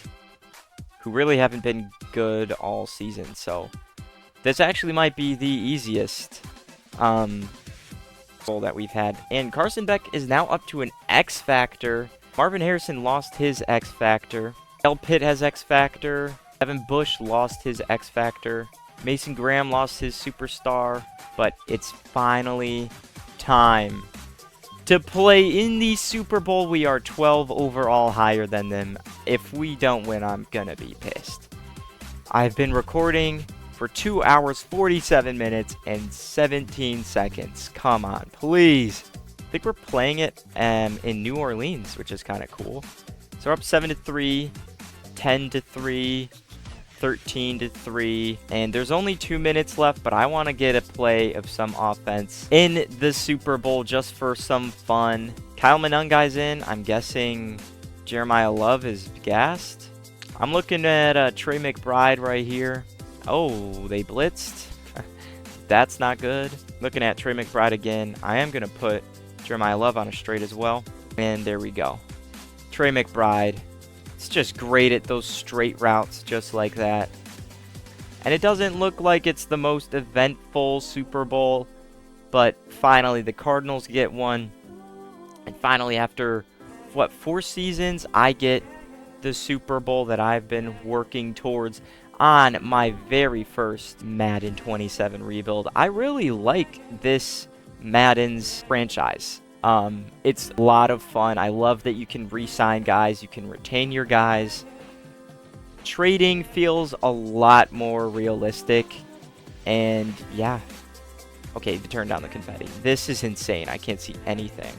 who really haven't been good all season. So this actually might be the easiest that we've had. And Carson Beck is now up to an X factor Marvin Harrison lost his X Factor. L. Pitt has X Factor. Evan Bush lost his X Factor. Mason Graham lost his Superstar. But it's finally time to play in the Super Bowl. We are 12 overall higher than them. If we don't win, I'm gonna be pissed. I've been recording for 2 hours, 47 minutes, and 17 seconds. Come on, please. I think we're playing it in New Orleans, which is kind of cool. So we're up 7-3, 10-3, 13-3, and there's only 2 minutes left, but I want to get a play of some offense in the Super Bowl just for some fun. Kyle Monungai's in. I'm guessing Jeremiah Love is gassed. I'm looking at Trey McBride right here. Oh, they blitzed. That's not good. Looking at Trey McBride again. I am going to put Jeremiah Love on a straight as well. And there we go. Trey McBride. It's just great at those straight routes just like that. And it doesn't look like it's the most eventful Super Bowl. But finally, the Cardinals get one. And finally, after, what, 4 seasons, I get the Super Bowl that I've been working towards on my very first Madden 27 rebuild. I really like this Madden's franchise. It's a lot of fun. I love that you can re-sign guys, you can retain your guys. Trading feels a lot more realistic. And yeah. Okay, turn down the confetti. This is insane. I can't see anything.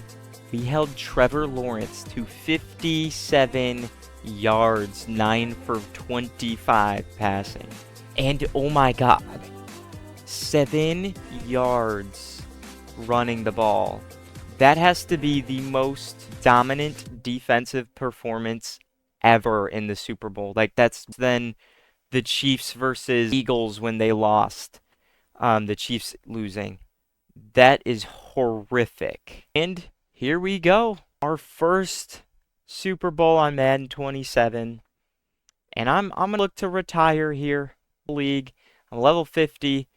We held Trevor Lawrence to 57 yards, 9 for 25 passing. And oh my god, 7 yards running the ball. That has to be the most dominant defensive performance ever in the Super Bowl. Like, that's then the Chiefs versus Eagles when they lost. The Chiefs losing. That is horrific. And here we go. Our first Super Bowl on Madden 27. And I'm going to look to retire here. League. I'm level 50.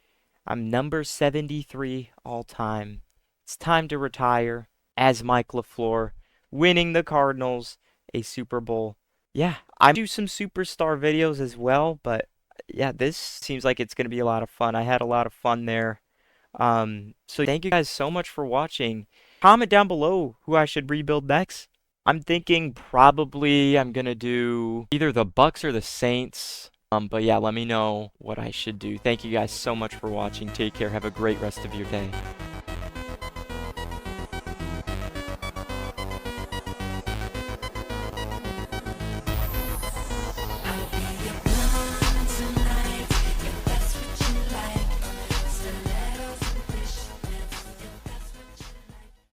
I'm number 73 all time. It's time to retire as Mike LaFleur, winning the Cardinals a Super Bowl. Yeah, I do some superstar videos as well, but yeah, this seems like it's going to be a lot of fun. I had a lot of fun there. So thank you guys so much for watching. Comment down below who I should rebuild next. I'm thinking probably I'm going to do either the Bucks or the Saints. But yeah, let me know what I should do. Thank you guys so much for watching. Take care. Have a great rest of your day.